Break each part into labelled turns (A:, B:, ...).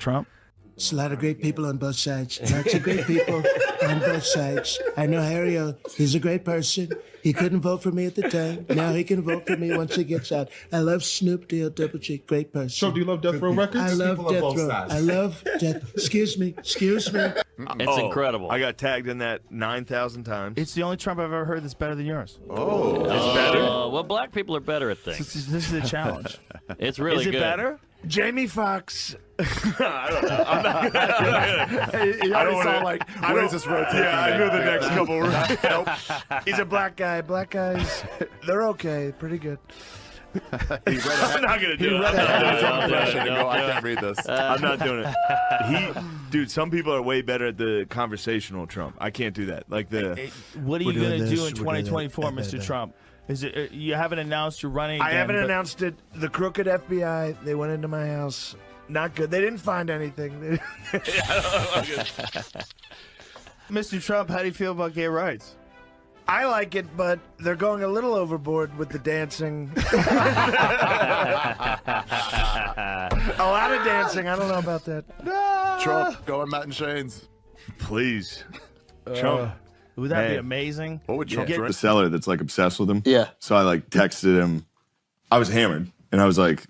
A: Trump?
B: It's a lot of great people on both sides. Lots of great people on both sides. I know Harry, he's a great person. He couldn't vote for me at the time. Now he can vote for me once he gets out. I love Snoop D.O. Double G, great person.
C: So do you love Death Row Records?
B: I love Death Row. I love Death. Excuse me.
D: It's incredible.
E: I got tagged in that 9,000 times.
A: It's the only Trump I've ever heard that's better than yours.
E: Oh. It's better?
D: Well, black people are better at things.
A: This is a challenge.
D: It's really good.
E: Is it better?
B: Jamie Foxx.
E: I don't know. I'm not gonna,
C: I don't saw like, where is this road taking?
E: Yeah, I knew the next couple. Nope.
B: He's a black guy. Black guys, they're okay. Pretty good.
E: I'm not gonna do it.
C: I can't read this.
E: I'm not doing it. Dude, some people are way better at the conversational Trump. I can't do that. Like the.
A: What are you going to do in 2024, Mr. Trump? Is it you haven't announced you're running again?
B: I haven't announced it. The crooked FBI, they went into my house. Not good. They didn't find anything.
A: Mr. Trump, how do you feel about gay rights?
B: I like it, but they're going a little overboard with the dancing. A lot of dancing. I don't know about that.
C: Trump, go on Matt and Shane's.
E: Please. Trump.
A: Would that be amazing?
C: What would Trump drink?
F: The seller that's like obsessed with him.
G: Yeah.
F: So I like texted him. I was hammered and I was like,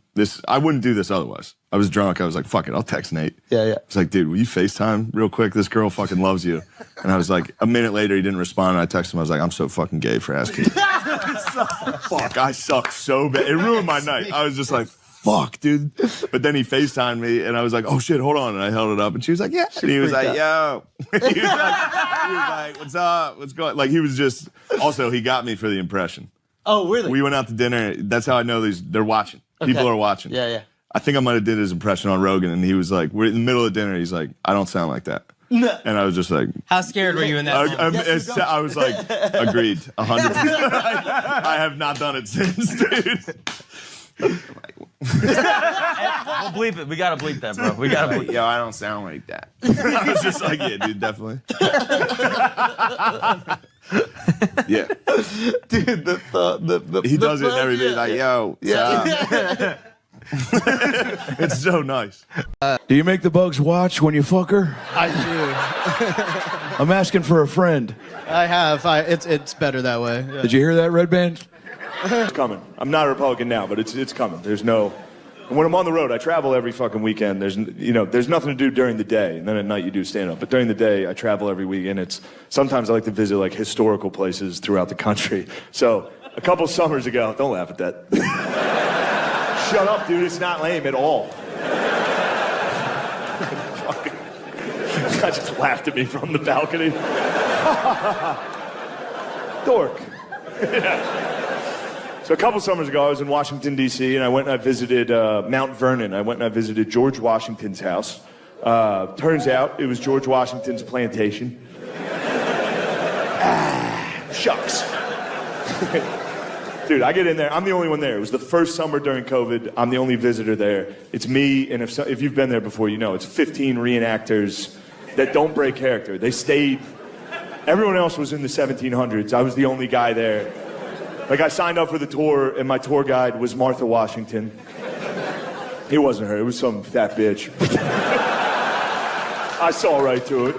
F: I wouldn't do this otherwise. I was drunk. I was like, fuck it, I'll text Nate.
G: Yeah.
F: I was like, dude, will you FaceTime real quick? This girl fucking loves you. And I was like, a minute later, he didn't respond. And I texted him. I was like, I'm so fucking gay for asking. Fuck, I suck so bad. It ruined my night. I was just like, fuck, dude. But then he FaceTimed me, and I was like, oh, shit, hold on. And I held it up, and she was like, yeah. And he was like, yo. he was like, what's up? What's going on? Like, he was just, also, he got me for the impression.
G: Oh, really?
F: We went out to dinner. That's how I know they're watching.
G: Okay.
F: People are watching.
G: Yeah.
F: I think I might have did his impression on Rogan, and he was like, we're in the middle of dinner. He's like, I don't sound like that.
G: No.
F: And I was just like,
H: how scared were you in that moment?
F: I was like, agreed, 100%. I have not done it since, dude.
H: We'll bleep it. We gotta bleep that, bro. We gotta bleep.
F: Yo, I don't sound like that. I was just like, yeah, dude, definitely. Yeah,
G: dude.
F: He does it and everything. Like, yo, yeah. It's so nice.
I: Do you make the bugs watch when you fuck her?
G: I do.
I: I'm asking for a friend.
G: I have. It's better that way. Yeah.
I: Did you hear that, Red Band?
E: It's coming. I'm not a Republican now, but it's coming. And when I'm on the road, I travel every fucking weekend. There's nothing to do during the day, and then at night you do stand up. But during the day, I travel every week, and sometimes I like to visit like historical places throughout the country. So a couple summers ago, don't laugh at that. Shut up, dude. It's not lame at all. I just laughed at me from the balcony. Dork. So a couple summers ago, I was in Washington, D.C., and I went and I visited Mount Vernon. I went and I visited George Washington's house. Turns out it was George Washington's plantation. Shucks. Dude, I get in there. I'm the only one there. It was the first summer during COVID. I'm the only visitor there. It's me, and if you've been there before, you know, it's 15 reenactors that don't break character. They stayed. Everyone else was in the 1700s. I was the only guy there. Like, I signed up for the tour, and my tour guide was Martha Washington. It wasn't her. It was some fat bitch. I saw right through it.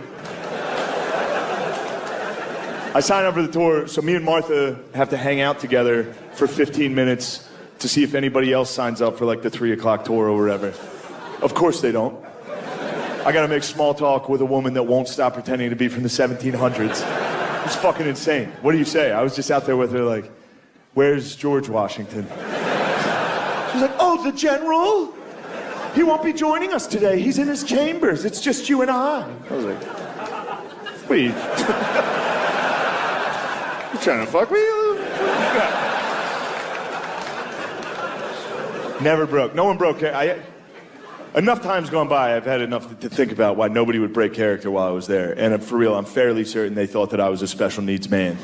E: I signed up for the tour, so me and Martha have to hang out together for 15 minutes to see if anybody else signs up for, like, the 3 o'clock tour or whatever. Of course they don't. I gotta make small talk with a woman that won't stop pretending to be from the 1700s. It's fucking insane. What do you say? I was just out there with her, like, where's George Washington? She's like, oh, the general? He won't be joining us today. He's in his chambers. It's just you and I. I was like, what are you... You trying to fuck me? Never broke. No one broke. Enough time's gone by, I've had enough to think about why nobody would break character while I was there. And for real, I'm fairly certain they thought that I was a special needs man.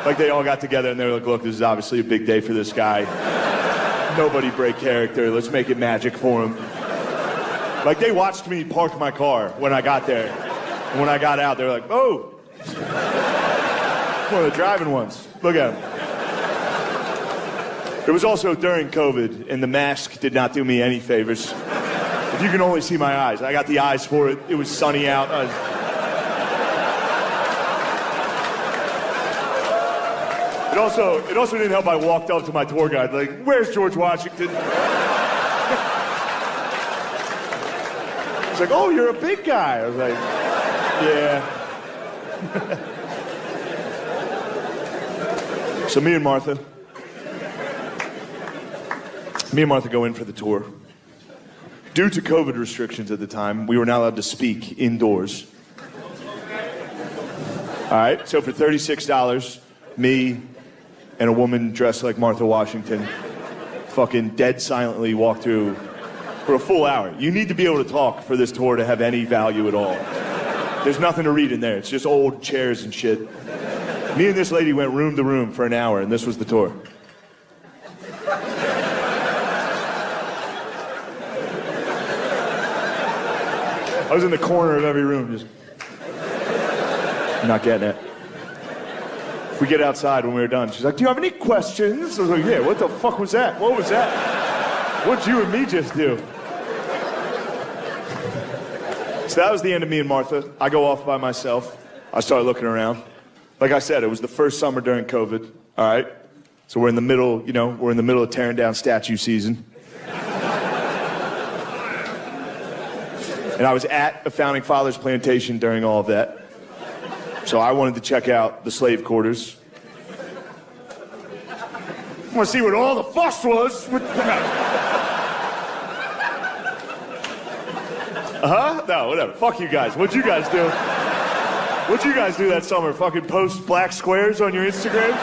E: Like, they all got together and they were like, look, this is obviously a big day for this guy. Nobody break character. Let's make it magic for him. Like, they watched me park my car when I got there. And when I got out, they were like, oh. One of the driving ones. Look at him. It was also during COVID, and the mask did not do me any favors. If you can only see my eyes. I got the eyes for it. It was sunny out. It also didn't help I walked up to my tour guide like, where's George Washington? He's like, oh, you're a big guy. I was like, yeah. So me and Martha go in for the tour. Due to COVID restrictions at the time, we were not allowed to speak indoors. All right, so for $36, me and a woman dressed like Martha Washington fucking dead silently walked through for a full hour. You need to be able to talk for this tour to have any value at all. There's nothing to read in there. It's just old chairs and shit. Me and this lady went room to room for an hour, and this was the tour. I was in the corner of every room, just not getting it. We get outside when we were done. She's like, do you have any questions? I was like, yeah, what the fuck was that? What was that? What'd you and me just do? So that was the end of me and Martha. I go off by myself. I started looking around. Like I said, it was the first summer during COVID, all right? So we're in the middle, we're in the middle of tearing down statue season. And I was at a Founding Fathers plantation during all of that. So I wanted to check out the slave quarters. I want to see what all the fuss was. No, whatever. Fuck you guys. What'd you guys do? What'd you guys do that summer? Fucking post black squares on your Instagram?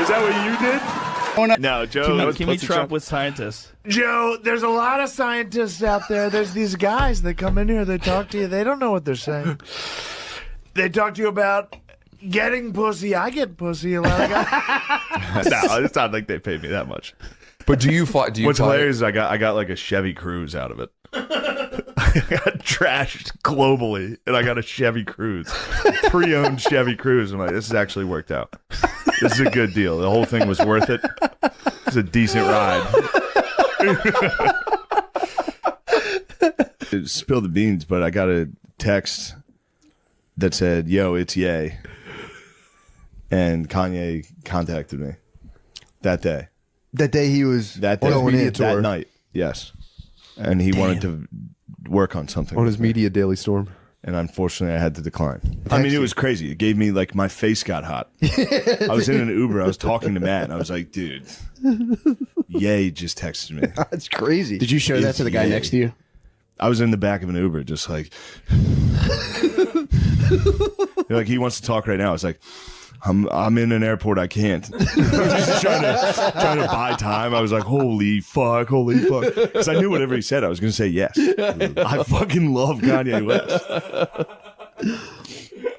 E: Is that what you did?
F: No, Joe.
A: Can we Trump with scientists?
B: Joe, there's a lot of scientists out there. There's these guys that come in here, they talk to you, they don't know what they're saying. They talk to you about getting pussy. I get pussy a lot of guys.
F: No, it's not like they paid me that much.
J: But do you fight?
F: What's hilarious is I got like a Chevy Cruze out of it. I got trashed globally, and I got a Chevy Cruze, pre-owned Chevy Cruze. I'm like, this has actually worked out. This is a good deal. The whole thing was worth it. It's a decent ride. Spill the beans, but I got a text that said, yo, it's Ye. And Kanye contacted me that day.
K: That day he was
F: that day,
K: on his media
F: that
K: tour.
F: night, yes. And he wanted to work on something
K: On
F: with
K: his
F: me.
K: media daily storm.
F: And unfortunately, I had to decline. I mean, it was crazy. It gave me, like, my face got hot. I was in an Uber. I was talking to Matt, and I was like, dude, Ye just texted me.
K: That's crazy.
L: Did you show that to the guy next to you?
F: I was in the back of an Uber, just like, like he wants to talk right now. I was like, I'm in an airport. I can't. I was just trying to buy time. I was like, holy fuck. Because I knew whatever he said, I was going to say yes. I fucking love Kanye West.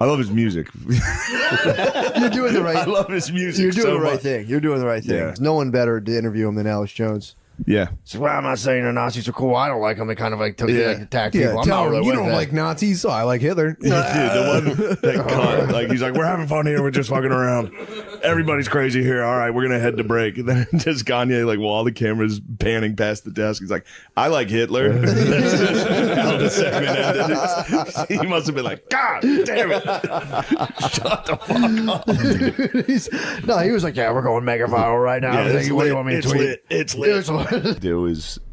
F: I love his music.
K: You're doing the right.
F: I love his music.
K: You're doing
F: so
K: the right
F: much.
K: thing. You're doing the right thing.
F: Yeah.
K: There's no one better to interview him than Alex Jones.
F: Yeah.
L: So, well, I'm not saying the Nazis are cool. I don't like them. They kind of like attack people. I'm
K: tell
L: not
K: him
L: really
K: you
L: with
K: don't
L: that.
K: like Nazis, so I like Hitler.
F: Dude, the one that cunt, like he's like, we're having fun here, we're just fucking around. Everybody's crazy here. All right, we're gonna head to break. And then just Kanye, like, while all the cameras panning past the desk, he's like, I like Hitler. How the segment ended. He must have been like, God damn it. Shut the fuck up.
L: No, he was like, yeah, we're going mega viral right now.
F: Yeah,
L: What do you want me to tweet?
F: It's lit.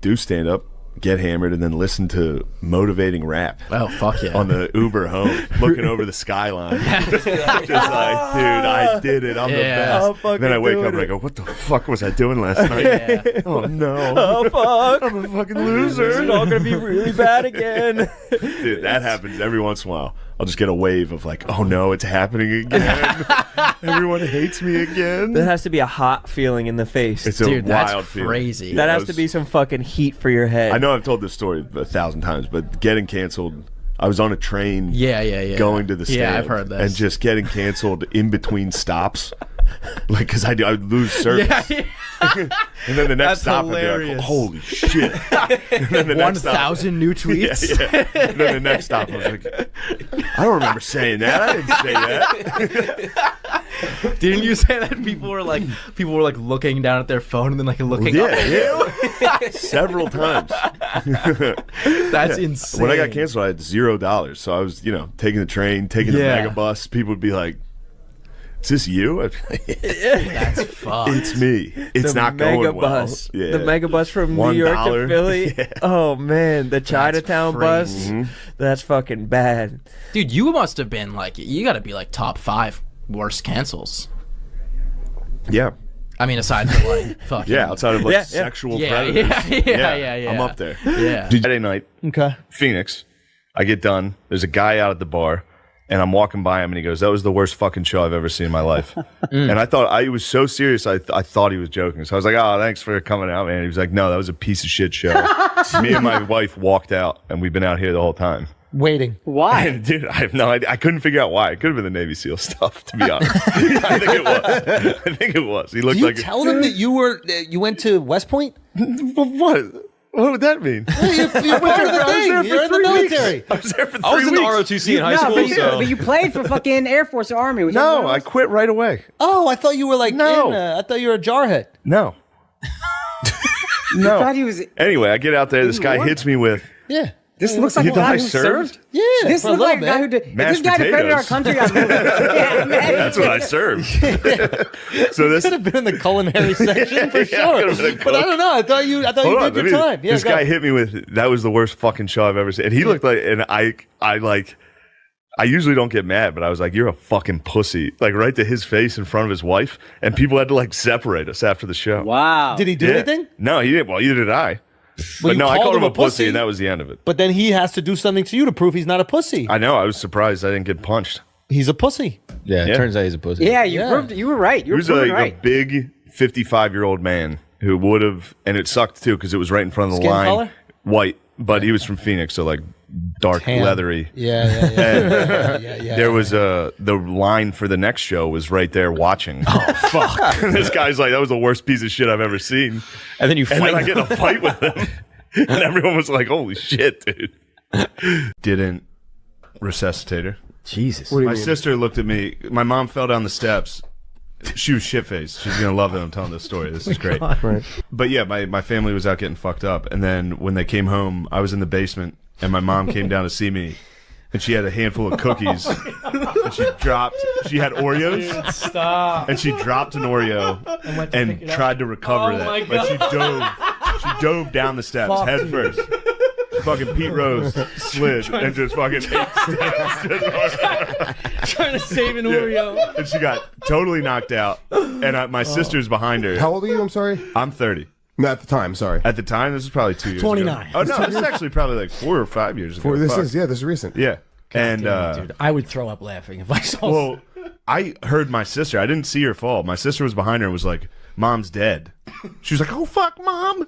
F: Do stand up, get hammered, and then listen to motivating rap.
L: Oh, fuck yeah.
F: On the Uber home, looking over the skyline. Just like, dude, I did it. I'm the best. Then I wake up and I go, what the fuck was I doing last night? Oh, no.
H: Oh, fuck.
F: I'm a fucking loser.
H: It's all going to be really bad again.
F: Dude, that happens every once in a while. I'll just get a wave of like, oh no, it's happening again. Everyone hates me again.
M: That has to be a hot feeling in the face.
F: It's a wild feeling.
L: Crazy.
M: That has to be some fucking heat for your head.
F: I know I've told this story 1,000 times, but getting canceled, I was on a train going to the stand.
L: Yeah, I've heard this.
F: And just getting canceled in between stops. Like, because I would lose service. And then the next stop, I'd be like, holy shit. And then the next
L: 1,000 new tweets.
F: Yeah. And then the next stop, I was like, I don't remember saying that. I didn't say that.
J: Didn't you say that people were like looking down at their phone and then like looking up at you?
N: Several times.
J: That's insane.
N: When I got canceled, I had $0, so I was, taking the train, taking the mega bus. People would be like, "Is this you?" I'd be like,
J: That's fucked.
N: It's me. It's not going well. Yeah.
M: The mega bus from New York to Philly. Yeah. Oh man, the Chinatown bus.
N: Mm-hmm.
M: That's fucking bad.
J: Dude, you must have been like, you got to be like top 5 worst cancels.
N: Yeah.
J: I mean, aside from like, fucking.
N: Yeah, outside of like sexual predators.
J: Yeah.
N: I'm up there.
J: Yeah.
N: Friday night,
G: Okay.
N: Phoenix. I get done. There's a guy out at the bar, and I'm walking by him, and he goes, "That was the worst fucking show I've ever seen in my life." And I thought I was so serious. I thought he was joking. So I was like, "Oh, thanks for coming out, man." He was like, "No, that was a piece of shit show." Me and my wife walked out, and we've been out here the whole time.
G: Waiting.
H: Why?
N: And dude, I have no idea. I couldn't figure out why. It could have been the Navy SEAL stuff, to be honest. I think it was. He looked
O: Do you
N: like
O: tell them that you went to West Point?
N: What? What would that mean?
O: You're part of the thing. You're in the military.
N: I was there for 3 weeks.
D: I was in the ROTC in high school, so.
H: But you played for fucking Air Force or Army. Was
N: No, I quit right away.
O: Oh, I thought you were like, I thought you were a jarhead.
N: No.
H: I thought he was.
N: Anyway, I get out there. This guy hits me with.
O: Yeah.
H: This looks like a
N: You thought
H: guy
N: I
H: who
N: served?
O: Yeah.
H: This
O: for a
H: looks like a
O: little
H: guy who
O: bit.
H: did. If
N: Mashed
H: this guy defended our
N: potatoes.
H: country, I'm yeah, man.
N: That's what I served. So this
O: Could have been in the culinary section for
N: Yeah,
O: sure.
N: could've been a
O: But I
N: cook.
O: don't know. I thought you
N: Hold on,
O: did your time. Yeah,
N: this
O: go.
N: guy hit me with, "That was the worst fucking show I've ever seen." And he looked like, and I usually don't get mad, but I was like, "You're a fucking pussy." Like right to his face in front of his wife. And people had to like separate us after the show.
H: Wow.
O: Did he do anything?
N: No, he didn't. Well, either did I. But
O: you
N: no, I
O: called
N: called him
O: him
N: a
O: a
N: pussy,
O: pussy.
N: and that was the end of it.
O: But then he has to do something to you to prove he's not a pussy.
N: I know. I was surprised I didn't get punched.
O: He's a pussy.
G: Yeah, it
N: Yeah.
G: turns out he's a pussy.
H: Yeah, you proved you were right. You
N: He
H: were
N: was
H: proven
N: like
H: right.
N: a big 55-year-old man who would have, and it sucked too because it was right in front of the
O: Skin
N: line.
O: color?
N: White, but he was from Phoenix, so like dark,
O: Tan.
N: leathery.
O: Yeah.
N: There was the line for the next show was right there watching. Oh fuck! This guy's like, "That was the worst piece of shit I've ever seen."
G: And then you
N: And
G: fight.
N: then I get in a fight with him, and everyone was like, "Holy shit, dude!" Didn't resuscitate her.
G: Jesus.
N: My sister looked at me. My mom fell down the steps. She was shit-faced. She's going to love that I'm telling this story. This is great.
K: Right.
N: But yeah, my family was out getting fucked up. And then when they came home, I was in the basement, and my mom came down to see me. And she had a handful of cookies. And she had Oreos.
J: Stop.
N: And she dropped an Oreo and tried to recover
J: Oh my
N: that. But she dove down the steps head first. Fucking Pete Rose slid and just fucking
J: Trying to save an Oreo.
N: And she got totally knocked out. And my sister's behind her.
C: How old are you? I'm sorry.
N: I'm 30.
C: No, at the time, sorry.
N: At the time, this is probably 2 years
O: 29.
N: ago. Oh, no, this is actually probably like 4 or 5 years ago.
C: This
N: Fuck.
C: is this is recent.
N: Yeah. And,
O: Dude, I would throw up laughing if I saw.
N: well, I heard my sister. I didn't see her fall. My sister was behind her and was like, "Mom's dead." She was like, "Oh, fuck, Mom.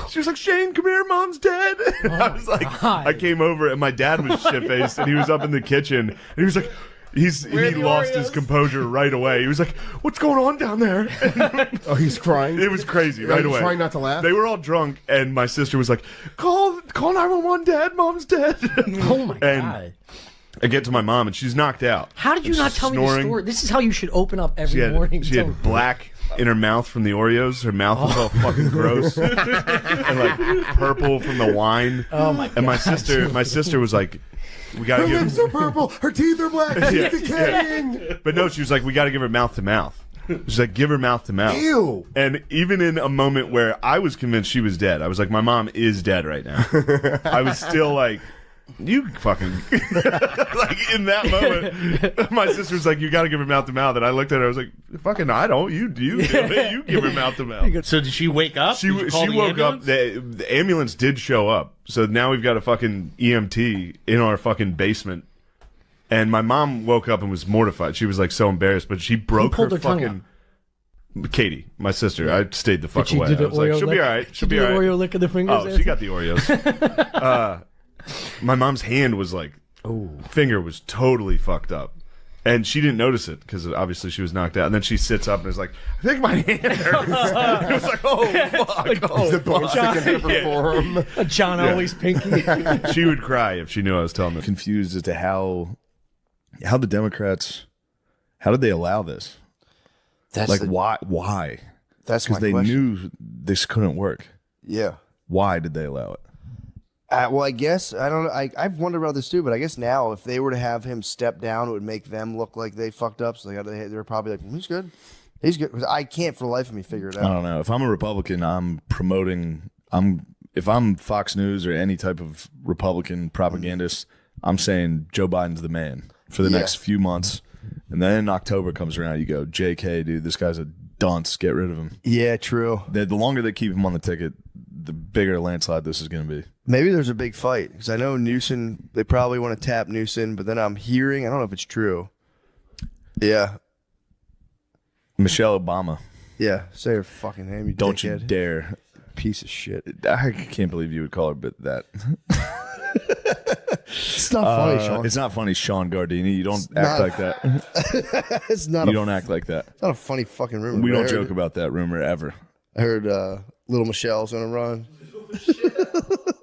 N: She was like, "Shane, come here. Mom's dead." And I was like,
O: God.
N: I came over and my dad was shit-faced and he was up in the kitchen and he was like, he lost his composure right away. He was like, "What's going on down there?"
C: Oh, he's crying.
N: It was crazy right away.
C: Trying not to laugh.
N: They were all drunk, and my sister was like, "Call 911, Dad. Mom's dead."
O: Oh my
N: And
O: god!
N: I get to my mom, and she's knocked out.
O: How did you
N: And
O: not
N: she's
O: tell me the
N: snoring.
O: story? This is how you should open up
N: She
O: every morning.
N: had black in her mouth from the Oreos. Her mouth was all fucking gross, and like purple from the wine.
O: Oh my god!
N: And my sister was like, "We gotta
C: Her
N: give."
C: lips are purple. Her teeth are black. She's decaying.
N: But no, she was like, "We got to give her mouth to mouth." She's like, "Give her mouth to mouth."
C: Ew.
N: And even in a moment where I was convinced she was dead, I was like, "My mom is dead right now." I was still like, "You fucking..." Like, in that moment, my sister was like, "You got to give her mouth to mouth." And I looked at her, I was like, "Fucking, I don't. You do it. You give her mouth to mouth."
O: So did she wake up?
N: She woke up. The ambulance did show up. So now we've got a fucking EMT in our fucking basement. And my mom woke up and was mortified. She was like so embarrassed, but she broke her
O: pulled her tongue
N: fucking. Katie, my sister, I stayed the fuck
O: Did she
N: away.
O: do the
N: I was like,
O: Oreo
N: "She'll be
O: lick?
N: all right. She'll
O: She
N: be
O: do
N: all
O: the
N: right."
O: Oreo lick of the fingers.
N: Oh, she got the Oreos. My mom's hand was like, finger was totally fucked up. And she didn't notice it because obviously she was knocked out. And then she sits up and is like, "I think my hand hurts." It was like, "Oh, fuck. Oh,
C: The bone sticking in her forearm.
O: A John always pinky.
N: She would cry if she knew I was telling her.
F: Confused as to how the Democrats
P: How did they allow this?
L: That's
P: like
L: the-
P: why?
L: That's my
P: because they
L: question.
P: knew this couldn't work.
L: Yeah.
P: Why did they allow it?
L: Well, I guess I don't know. I've wondered about this too, but I guess now if they were to have him step down, it would make them look like they fucked up. So they're probably like, he's good. He's good. 'Cause I can't for the life of me figure it out.
P: I don't know. If I'm a Republican, I'm promoting. If I'm Fox News or any type of Republican propagandist, I'm saying Joe Biden's the man for the next few months, and then October comes around, you go, JK, dude, this guy's a dunce. Get rid of him.
L: Yeah, true.
P: The longer they keep him on the ticket, the bigger landslide this is going to be.
L: Maybe there's a big fight because I know Newsom. They probably want to tap Newsom, but then I'm hearing. I don't know if it's true. Yeah.
P: Michelle Obama.
L: Yeah. Say her fucking name. You
P: Don't
L: dickhead.
P: you dare.
L: Piece of shit.
P: I can't believe you would call her that.
L: It's not funny, Sean.
P: It's not funny, Sean Gardini. You don't
L: It's
P: act
L: not-
P: like that.
L: It's not.
P: You don't act like that.
L: It's not a funny fucking rumor.
P: We
L: but I
P: don't
L: heard-
P: joke about that rumor ever.
L: I heard little Michelle's gonna run.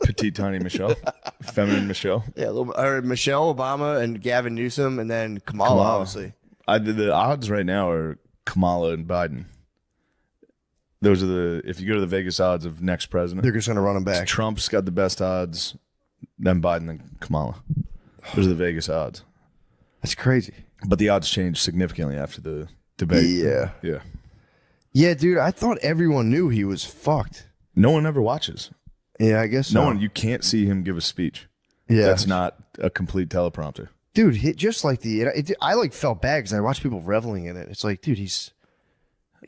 P: Petite, tiny Michelle. Feminine Michelle.
L: Yeah, I heard Michelle Obama and Gavin Newsom, and then Kamala. Obviously.
P: The odds right now are Kamala and Biden. Those are if you go to the Vegas odds of next president,
L: They're just gonna run them back.
P: Trump's got the best odds, then Biden, then Kamala. Those are the Vegas odds.
L: That's crazy.
P: But the odds changed significantly after the debate.
L: Yeah.
P: Yeah.
L: Yeah, dude. I thought everyone knew he was fucked.
P: No one ever watches.
L: Yeah, I guess
P: No
L: so.
P: one. You can't see him give a speech.
L: Yeah.
P: That's not a complete teleprompter.
L: Dude, just like I like felt bad because I watched people reveling in it. It's like, dude, he's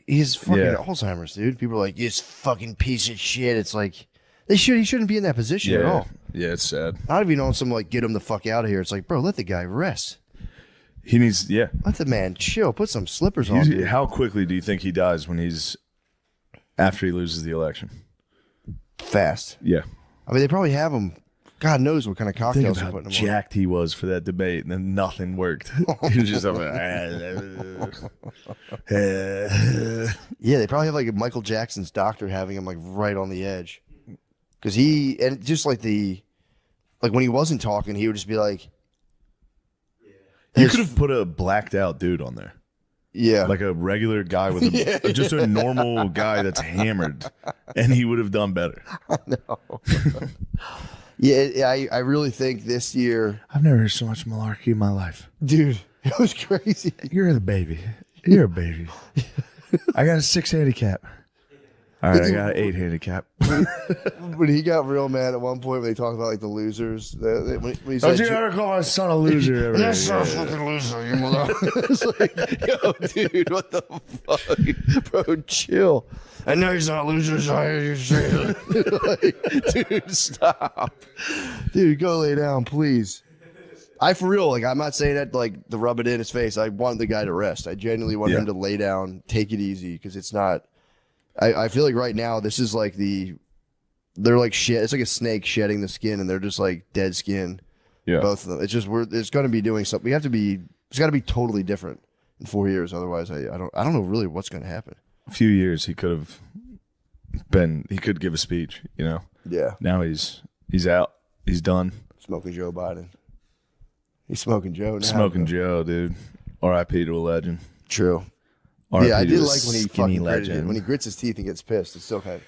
L: fucking
P: Yeah.
L: Alzheimer's, dude. People are like, this fucking piece of shit. It's like he shouldn't be in that position at all.
P: Yeah, it's sad.
L: Not even on some like get him the fuck out of here. It's like, bro, let the guy rest.
P: He needs,
L: Let the man chill. Put some slippers on. dude.
P: How quickly do you think he dies after he loses the election?
L: Fast.
P: Yeah.
L: I mean, they probably have him. God knows what kind of
P: Think
L: cocktails
P: of
L: they're
P: how
L: putting him
P: jacked he was for that debate, and then nothing worked. He was just like,
L: Yeah, they probably have like Michael Jackson's doctor having him like right on the edge. Because just like when he wasn't talking, he would just be like,
P: you could have put a blacked out dude on there.
L: Yeah.
P: Like a regular guy with just a normal guy that's hammered, and he would have done better.
L: No. Yeah, I really think this year,
P: I've never heard so much malarkey in my life.
L: dude, it was crazy.
P: You're the baby. You're a baby. I got a 6 handicap. All right, I got an 8 handicap.
L: When he got real mad at one point when they talked about like the losers, when he said,
P: Don't you ever call my son a loser ever?
L: "Yes, sir, fucking loser, you mother." It's like, yo, dude, what the fuck, bro? Chill. I know he's not a loser, so I hear you say it. Like, dude, stop. Dude, go lay down, please. For real, like, I'm not saying that like to rub it in his face. I want the guy to rest. I genuinely want him to lay down, take it easy, because it's not. I feel like right now this is like they're like shit. It's like a snake shedding the skin, and they're just like dead skin.
P: Yeah,
L: both of them. It's just it's going to be doing something. We have to be. It's got to be totally different in 4 years. Otherwise, I don't know really what's going to happen.
P: A few years he could have been. He could give a speech. You know.
L: Yeah.
P: Now he's out. He's done.
L: Smoking Joe Biden. He's smoking Joe now.
P: Smoking Joe, dude. R.I.P. to a legend.
L: True.
P: R.I.P.
L: Yeah, I
P: to
L: did
P: a
L: like when he
P: skinny
L: fucking gritted it.
P: legend.
L: When he grits his teeth and gets pissed. It's still kind of.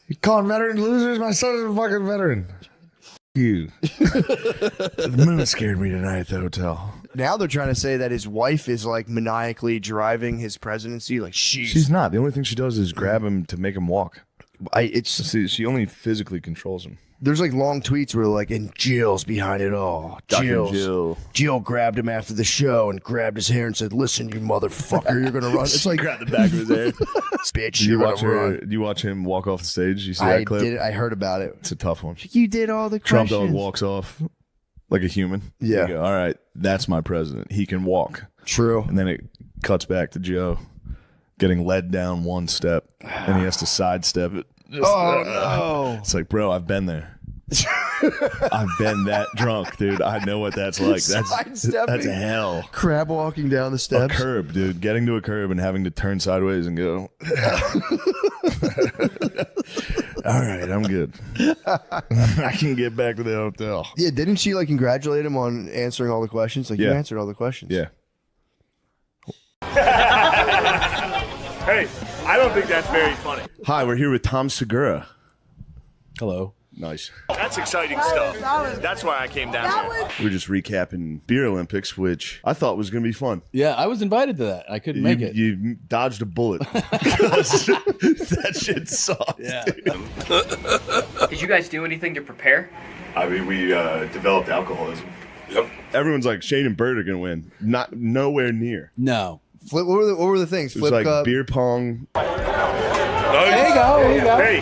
P: You calling veterans losers? My son is a fucking veteran. You. The moon scared me tonight at the hotel.
L: Now they're trying to say that his wife is like maniacally driving his presidency. Like
P: She's not. The only thing she does is grab him to make him walk. She only physically controls him.
L: There's like long tweets where like, and Jill's behind it all. Jill grabbed him after the show and grabbed his hair and said, "Listen, you motherfucker, you're gonna run." It's like
P: grab the back of his hair.
L: Bitch,
P: Do you watch him walk off the stage? You see that clip?
L: I heard about it.
P: It's a tough one.
L: You did all the
P: Trump
L: questions.
P: dog walks off like a human.
L: Yeah.
P: You go, all right, that's my president. He can walk.
L: True.
P: And then it cuts back to Joe getting led down one step, and he has to sidestep it.
L: No.
P: It's like, bro, I've been there. I've been that drunk, dude. I know what that's like. That's hell.
L: Crab walking down the steps.
P: A curb, dude. Getting to a curb and having to turn sideways and go. All right, I'm good. I can get back to the hotel.
L: Yeah, didn't she like congratulate him on answering all the questions? Like, you answered all the questions.
P: Yeah.
E: Hey, I don't think that's very funny.
F: Hi, we're here with Tom Segura.
P: Hello.
F: Nice.
E: That's exciting stuff. That's why I came down here.
F: We're just recapping Beer Olympics, which I thought was going to be fun.
I: Yeah, I was invited to that. I couldn't make it.
F: You dodged a bullet. That shit sucked.
I: Yeah.
Q: Did you guys do anything to prepare?
F: I mean, we developed alcoholism. Yep. Everyone's like, Shane and Bert are going to win. Nowhere near.
I: No.
L: Flip. What were the things?
F: It was
L: Flip
F: like
L: cup.
F: beer pong.
L: There you go. There you go.
E: Hey,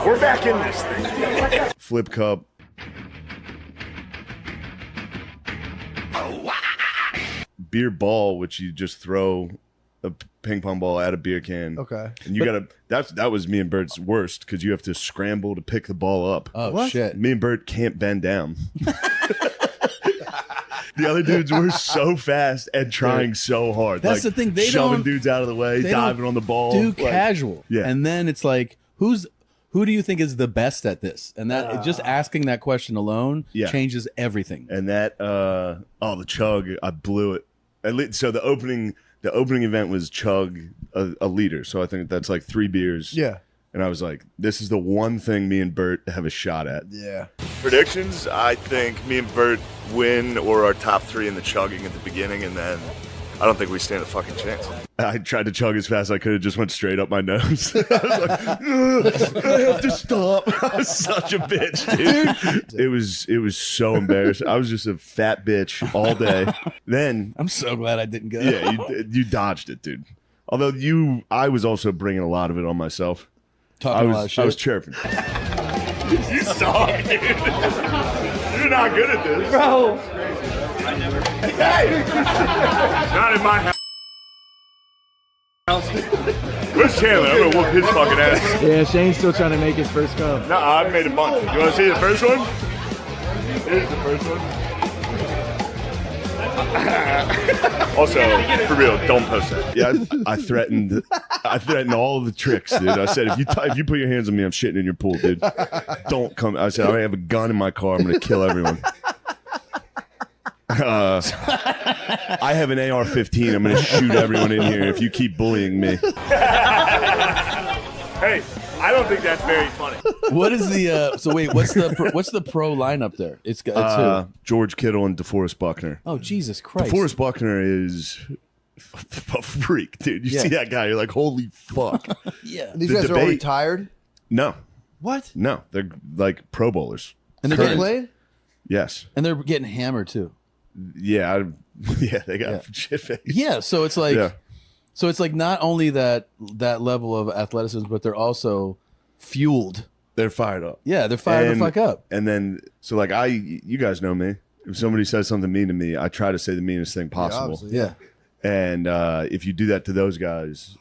E: we're back in this thing.
F: Flip cup. Beer ball, which you just throw a ping pong ball at a beer can.
L: Okay.
F: And you gotta. That was me and Bert's worst because you have to scramble to pick the ball up.
I: Oh what? Shit!
F: Me and Bert can't bend down. The other dudes were so fast and trying so hard.
I: That's the thing. They
F: shoving
I: don't
F: dudes out of the way, diving on the ball.
I: Do
F: like,
I: casual.
F: Yeah.
I: And then it's like, who do you think is the best at this? And that just asking that question alone changes everything.
F: And that the chug, I blew it. So the opening event was chug a liter. So I think that's like 3 beers.
L: Yeah.
F: And I was like, this is the one thing me and Bert have a shot at.
L: Yeah.
F: Predictions, I think me and Bert win or are top 3 in the chugging at the beginning, and then I don't think we stand a fucking chance. I tried to chug as fast as I could. It just went straight up my nose. I was like, I have to stop. I was such a bitch, dude. It was so embarrassing. I was just a fat bitch all day. Then
I: I'm so glad I didn't go.
F: Yeah, you dodged it, dude. Although I was also bringing a lot of it on myself.
I: Talking a lot of shit.
F: I was chirping. You suck, dude. You're not good at this.
H: Bro.
E: Hey! Not in my house. Where's Chandler? I'm gonna whoop his fucking ass.
I: Yeah, Shane's still trying to make his first cup.
E: No, I've made a bunch. You wanna see the first one? Here's the first one. Also, for real, don't post that.
F: Yeah, I threatened all of the tricks, dude. I said, if you put your hands on me, I'm shitting in your pool, dude. Don't come. I said, I have a gun in my car. I'm gonna kill everyone. I have an AR-15. I'm gonna shoot everyone in here if you keep bullying me.
E: Hey, I don't think that's very funny.
I: What is the so wait? What's the pro lineup there? It's who?
F: George Kittle and DeForest Buckner.
I: Oh Jesus Christ!
F: DeForest Buckner is a freak, dude. You see that guy, you're like, holy fuck.
I: Yeah.
L: These guys are all retired?
F: No.
L: What?
F: No, they're like Pro Bowlers.
I: And they're
L: Still played?
F: Yes.
I: And they're getting hammered too.
F: Yeah, they got shit face.
I: Yeah, so it's like not only that level of athleticism, but they're also fueled.
F: They're fired up.
I: Yeah, they're fired the fuck up.
F: And then, so like you guys know me. If somebody says something mean to me, I try to say the meanest thing possible.
I: Yeah.
F: And if you do that to those guys,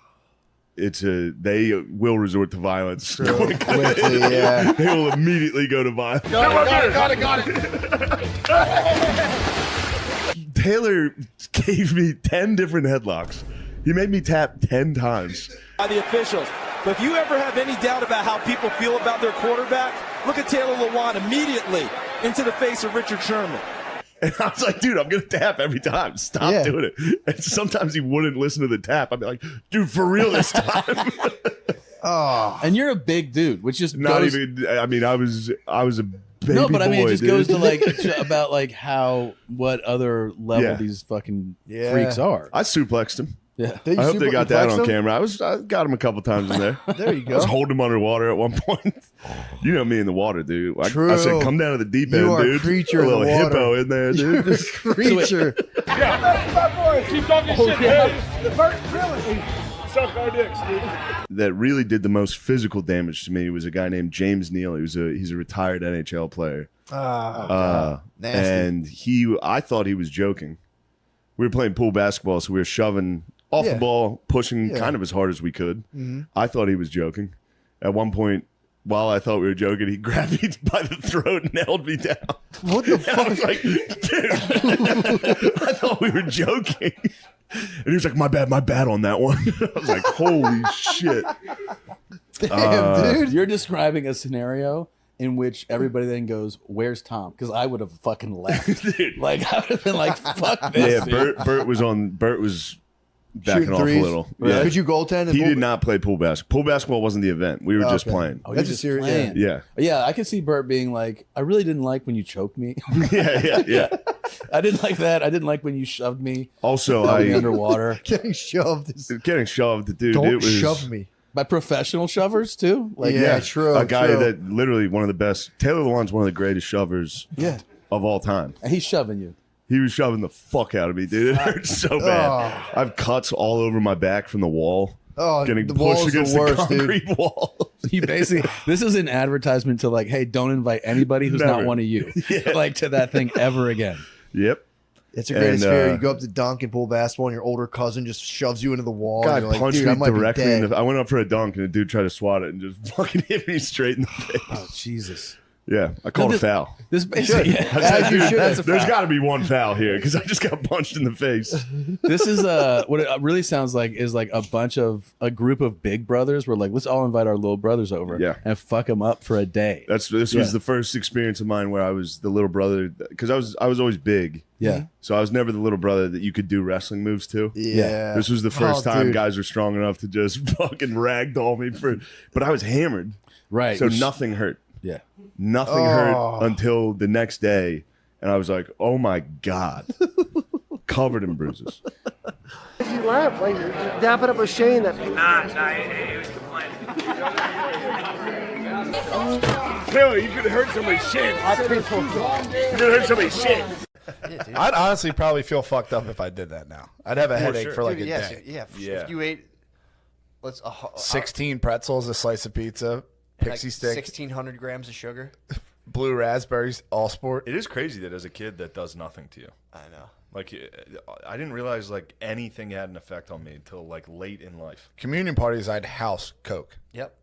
F: they will resort to violence. Quickly,
L: yeah.
F: They will immediately go to violence.
L: Got it.
F: Taylor gave me 10 different headlocks. He made me tap 10 times.
R: By the officials. But if you ever have any doubt about how people feel about their quarterback, look at Taylor Lewan immediately into the face of Richard Sherman.
F: And I was like, dude, I'm going to tap every time. Stop doing it. And sometimes he wouldn't listen to the tap. I'd be like, dude, for real this time.
I: And you're a big dude, which just
F: Not
I: goes,
F: even, I mean, I was a baby
I: no, but I mean, it
F: boy,
I: just
F: dude.
I: goes to like about like what other level these fucking freaks are.
F: I suplexed him.
I: Yeah,
F: I hope they got that on
L: him?
F: camera. I got him a couple times in there.
L: There you go.
F: I was holding him underwater at one point. You know me in the water, dude. I
L: True.
F: said, come down to the deep end,
L: You are a
F: dude.
L: creature
F: a
L: in
F: little
L: the water.
F: hippo in there, dude.
L: You're a creature.
E: Keep talking shit, man. Suck our dicks, dude.
F: That really did the most physical damage to me was a guy named James Neal. He's a retired NHL player.
L: Nasty.
F: And I thought he was joking. We were playing pool basketball, so we were shoving off the ball, pushing kind of as hard as we could. I thought he was joking. At one point, while I thought we were joking, he grabbed me by the throat and held me down.
L: What the fuck?
F: I was like, dude, I thought we were joking. And he was like, my bad on that one. I was like, holy shit.
L: Damn, dude.
I: You're describing a scenario in which everybody then goes, "Where's Tom?" Because I would have fucking left.
F: Dude.
I: Like I would have been like, "Fuck this."
F: Yeah,
I: dude.
F: Bert was backing
K: Shooting
F: off a
K: threes?
F: little.
K: Really? Could you goaltend in
F: He
K: pool-
F: did not play pool basketball. Pool basketball wasn't the event. We were just playing.
I: Oh, that's a serious.
F: playing. Yeah.
I: Yeah, I can see Bert being like, I really didn't like when you choked me.
F: yeah.
I: I didn't like that. I didn't like when you shoved me.
F: Also,
I: held me underwater.
K: Getting shoved.
F: Getting shoved, dude.
K: Don't
F: it was,
K: shove me.
I: By professional shovers too. Like
K: true.
F: A guy
K: true.
F: that literally one of the best. Taylor Lewan's one of the greatest shovers. Of all time.
I: And he's shoving you.
F: He was shoving the fuck out of me, dude. It hurt so bad. I have cuts all over my back from the wall.
K: Oh,
F: getting
K: the
F: pushed
K: wall's the
F: against
K: worst,
F: the concrete wall.
I: You basically, this is an advertisement to like, hey, don't invite anybody who's not
F: Never.
I: one of you, like to that thing ever again.
F: Yep.
K: It's a greatest fear. You go up to dunk and pull basketball, and your older cousin just shoves you into the wall.
F: Guy
K: and you're like,
F: punched
K: dude, I
F: me
K: might be
F: directly
K: dead.
F: in the. I went up for a dunk and the dude tried to swat it and just fucking hit me straight in the face.
I: Oh Jesus!
F: Yeah, I called a foul.
I: This basically,
F: I said, dude,
I: that's a
F: there's
I: foul.
F: got to be one foul here because I just got punched in the face.
I: This is what it really sounds like is like a group of big brothers. We're like, let's all invite our little brothers over, and fuck them up for a day.
F: This was the first experience of mine where I was the little brother because I was always big.
I: Yeah.
F: So I was never the little brother that you could do wrestling moves to.
K: Yeah.
F: This was the first
K: Oh,
F: time
K: dude.
F: guys were strong enough to just fucking ragdoll me but I was hammered.
I: Right.
F: So nothing hurt.
I: Yeah.
F: Nothing hurt until the next day, and I was like, "Oh my god," covered in bruises.
S: You laugh like you're dapping up with Shane. That
Q: He was complaining.
F: Taylor, you could have hurt somebody's shit. You could have hurt somebody's shit.
T: I'd honestly probably feel fucked up if I did that now. I'd have a headache for like
L: Dude,
T: a
L: yes,
T: day.
L: If you ate,
T: 16 pretzels, a slice of pizza, pixie stick,
L: 1,600 grams of sugar.
T: blue raspberries, all sport.
N: It is crazy that as a kid that does nothing to you.
L: I know.
N: Like I didn't realize like anything had an effect on me until like late in life.
T: Communion parties, I'd house Coke.
L: Yep.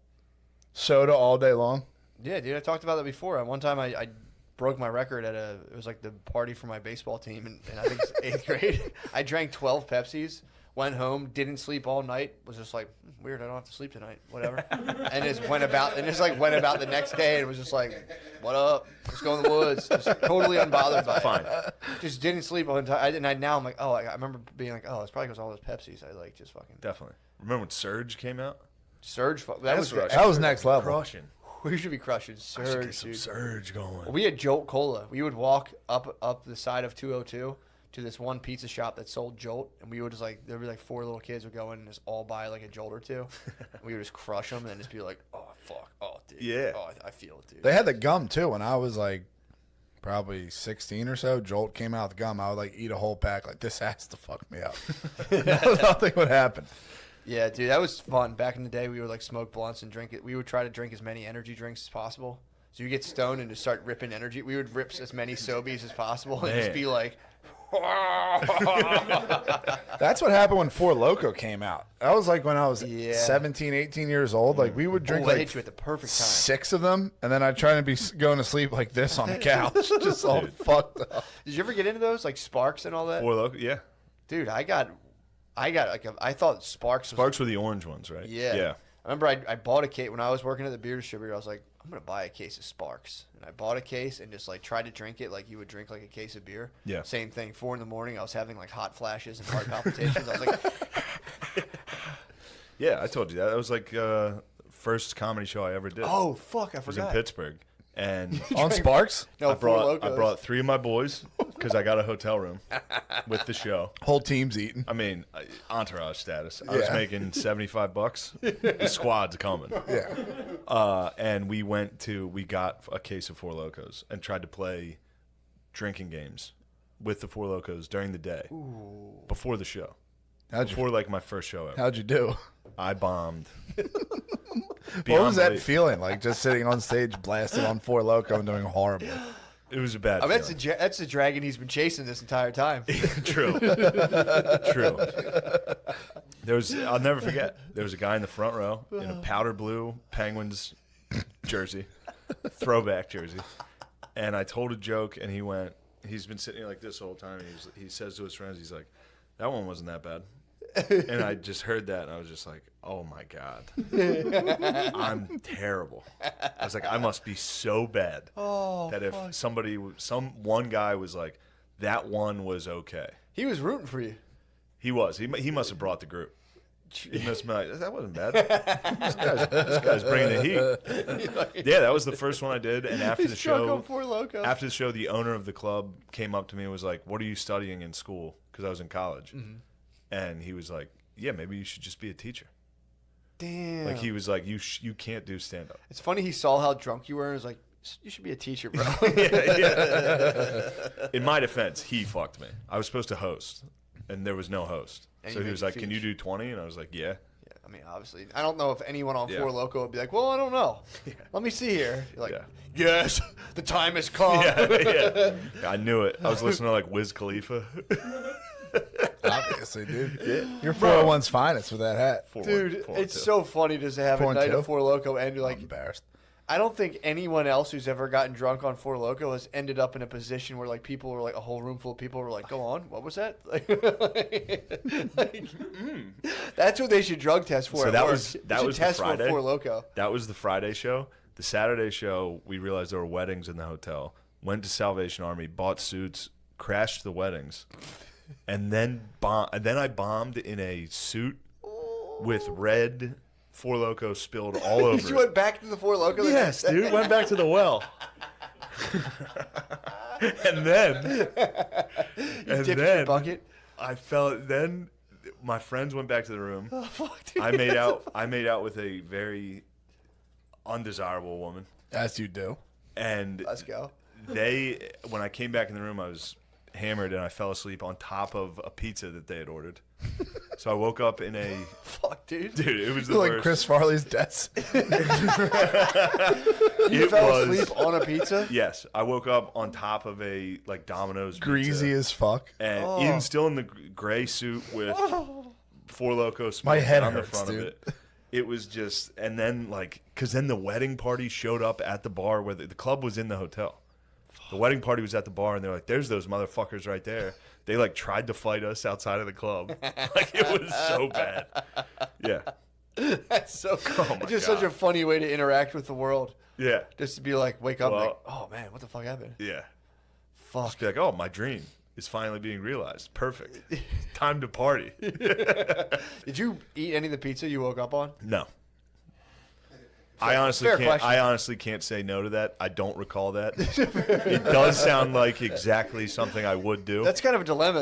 T: Soda all day long.
L: Yeah, dude, I talked about that before. One time I broke my record at it was like the party for my baseball team, and I think it's 8th grade. I drank 12 Pepsis, went home, didn't sleep all night, was just like, weird, I don't have to sleep tonight, whatever. And just went about the next day and was just like, what up? Let's go in the woods. Just totally unbothered by
N: Fine.
L: it. Just didn't sleep all the time. And now I'm like, oh, I remember being like, oh, it's probably because all those Pepsis. I like just fucking.
N: Definitely. Remember when Surge came out?
L: Surge,
T: That was next level.
N: Crushing.
L: We should be crushing
N: I
L: Surge,
N: should get some
L: dude.
N: Surge going.
L: We had Jolt Cola. We would walk up the side of 202 to this one pizza shop that sold Jolt, and we would just like, there'd be like 4 little kids would go in and just all buy like a Jolt or two. And we would just crush them and then just be like, oh fuck, oh dude,
N: Yeah.
L: oh I feel it, dude.
T: They had the gum too. When I was like probably 16 or so, Jolt came out with the gum. I would like eat a whole pack. Like, this has to fuck me up. Nothing would happen.
L: Yeah, dude, that was fun. Back in the day, we would like smoke blunts and drink it. We would try to drink as many energy drinks as possible. So you get stoned and just start ripping energy. We would rip as many Sobeys as possible and just
T: Man.
L: be like,
T: That's what happened when Four Loko came out. That was like when I was 17, 18 years old. Like, we would drink
L: that
T: like
L: hit you at the perfect time.
T: 6 of them, and then I'd try to be going to sleep like this on the couch, just all fucked up.
L: Did you ever get into those, like Sparks and all that?
N: Four Loko, yeah.
L: Dude, I thought Sparks
N: were the orange ones, right?
L: Yeah.
N: Yeah.
L: I remember I bought a case when I was working at the beer distributor. I was like, I'm gonna buy a case of Sparks, and I bought a case and just like tried to drink it like you would drink like a case of beer.
N: Yeah.
L: Same thing. 4 in the morning, I was having like hot flashes and heart palpitations. I was like,
N: Yeah, I told you that. That was like first comedy show I ever did.
L: Oh, fuck, I
N: It was in
L: forgot.
N: Pittsburgh. And
T: On Sparks?
L: No,
N: I brought
L: Four Lokos.
N: 3 of my boys because I got a hotel room with the show.
T: Whole team's eating.
N: I mean, entourage status. I was
T: Yeah.
N: making $75. The squad's coming.
T: Yeah.
N: And we got a case of Four Lokos and tried to play drinking games with the Four Lokos during the day before the show. Before like my first show ever.
T: How'd you do?
N: I bombed.
T: What was that feeling like? Just sitting on stage, blasting on Four Loko and doing horrible.
N: It was a bad.
L: I mean, that's the dragon he's been chasing this entire time.
N: True. True. I'll never forget. There was a guy in the front row in a powder blue Penguins jersey, throwback jersey, and I told a joke, and he's been sitting here like this the whole time. And he says to his friends, he's like, "That one wasn't that bad." And I just heard that, and I was just like, "Oh my god, I'm terrible." I was like, "I must be so bad that if one guy was like, that one was okay."
L: He was rooting for you.
N: He was. He must have brought the group. He must have been like, that wasn't bad. this guy's bringing the heat. Yeah, that was the first one I did. And after the show, after the show, the owner of the club came up to me and was like, "What are you studying in school?" Because I was in college, and he was like, "Yeah, maybe you should just be a teacher."
B: Damn.
N: Like he was like, "You can't do stand up."
B: It's funny. He saw how drunk you were and was like, "You should be a teacher, bro."
N: yeah. In my defense, he fucked me. I was supposed to host, and there was no host.
B: And
N: So
B: you
N: he was
B: made
N: like,
B: the
N: "Can you
B: feature.
N: do 20?" And I was like, "Yeah."
B: Yeah, I mean, obviously, I don't know if anyone on
N: Yeah.
B: Four Loko would be like, "Well, I don't know. Let me see here." You're like, "Yes, the time has come."
N: Yeah. I knew it. I was listening to like Wiz Khalifa.
T: Obviously, dude.
N: Yeah.
T: You're 401's finest with that hat.
B: Dude, it's so funny just to have a night of Four Loko and you're like,
T: I'm embarrassed.
B: I don't think anyone else who's ever gotten drunk on Four Loko has ended up in a position where like people were like a whole room full of people were like, "Go on, what was that?" That's what they should drug test for.
N: So
B: at
N: that
B: work.
N: was
B: You
N: that
B: should
N: was
B: test
N: the Friday.
B: for Four Loko.
N: That was the Friday show. The Saturday show, we realized there were weddings in the hotel. Went to Salvation Army, bought suits, crashed the weddings, and then I bombed in a suit with red Four Loko spilled all over.
B: You
N: it.
B: went back to the Four Loko. the
N: Yes,
B: next day?
N: dude. Went back to the well. and then,
B: dipped your bucket?
N: I felt. Then my friends went back to the room.
B: Oh, fuck, dude,
N: I made
B: that's
N: out.
B: so
N: I made out with a very undesirable woman.
T: As you do.
N: And
B: let's go.
N: When I came back in the room, I was hammered and I fell asleep on top of a pizza that they had ordered. So I woke up in a
B: fuck, dude.
N: Dude, it was the
T: You're like
N: worst.
T: Chris Farley's desk.
B: You fell asleep on a pizza?
N: Yes, I woke up on top of a like Domino's
T: Greasy
N: pizza,
T: as fuck.
N: and still in the gray suit with Four Loko smoke
T: My head
N: on the
T: hurts,
N: front
T: dude.
N: of it. It was just, and then like, because then the wedding party showed up at the bar where the club was in the hotel. The wedding party was at the bar, and they're like, "There's those motherfuckers right there." They like tried to fight us outside of the club. Like it was so bad. Yeah.
B: That's so
N: Oh my
B: it's just
N: God.
B: such a funny way to interact with the world.
N: Yeah.
B: Just to be like, wake up,
N: Well-
B: like, oh man, what the fuck happened?
N: Yeah.
B: Fuck.
N: Just be like, "Oh, my dream is finally being realized. Perfect. Time to party."
B: Did you eat any of the pizza you woke up on?
N: No. I honestly
B: fair
N: can't.
B: question.
N: I honestly can't say no to that. I don't recall that. It does sound like exactly something I would do.
B: That's kind of a dilemma.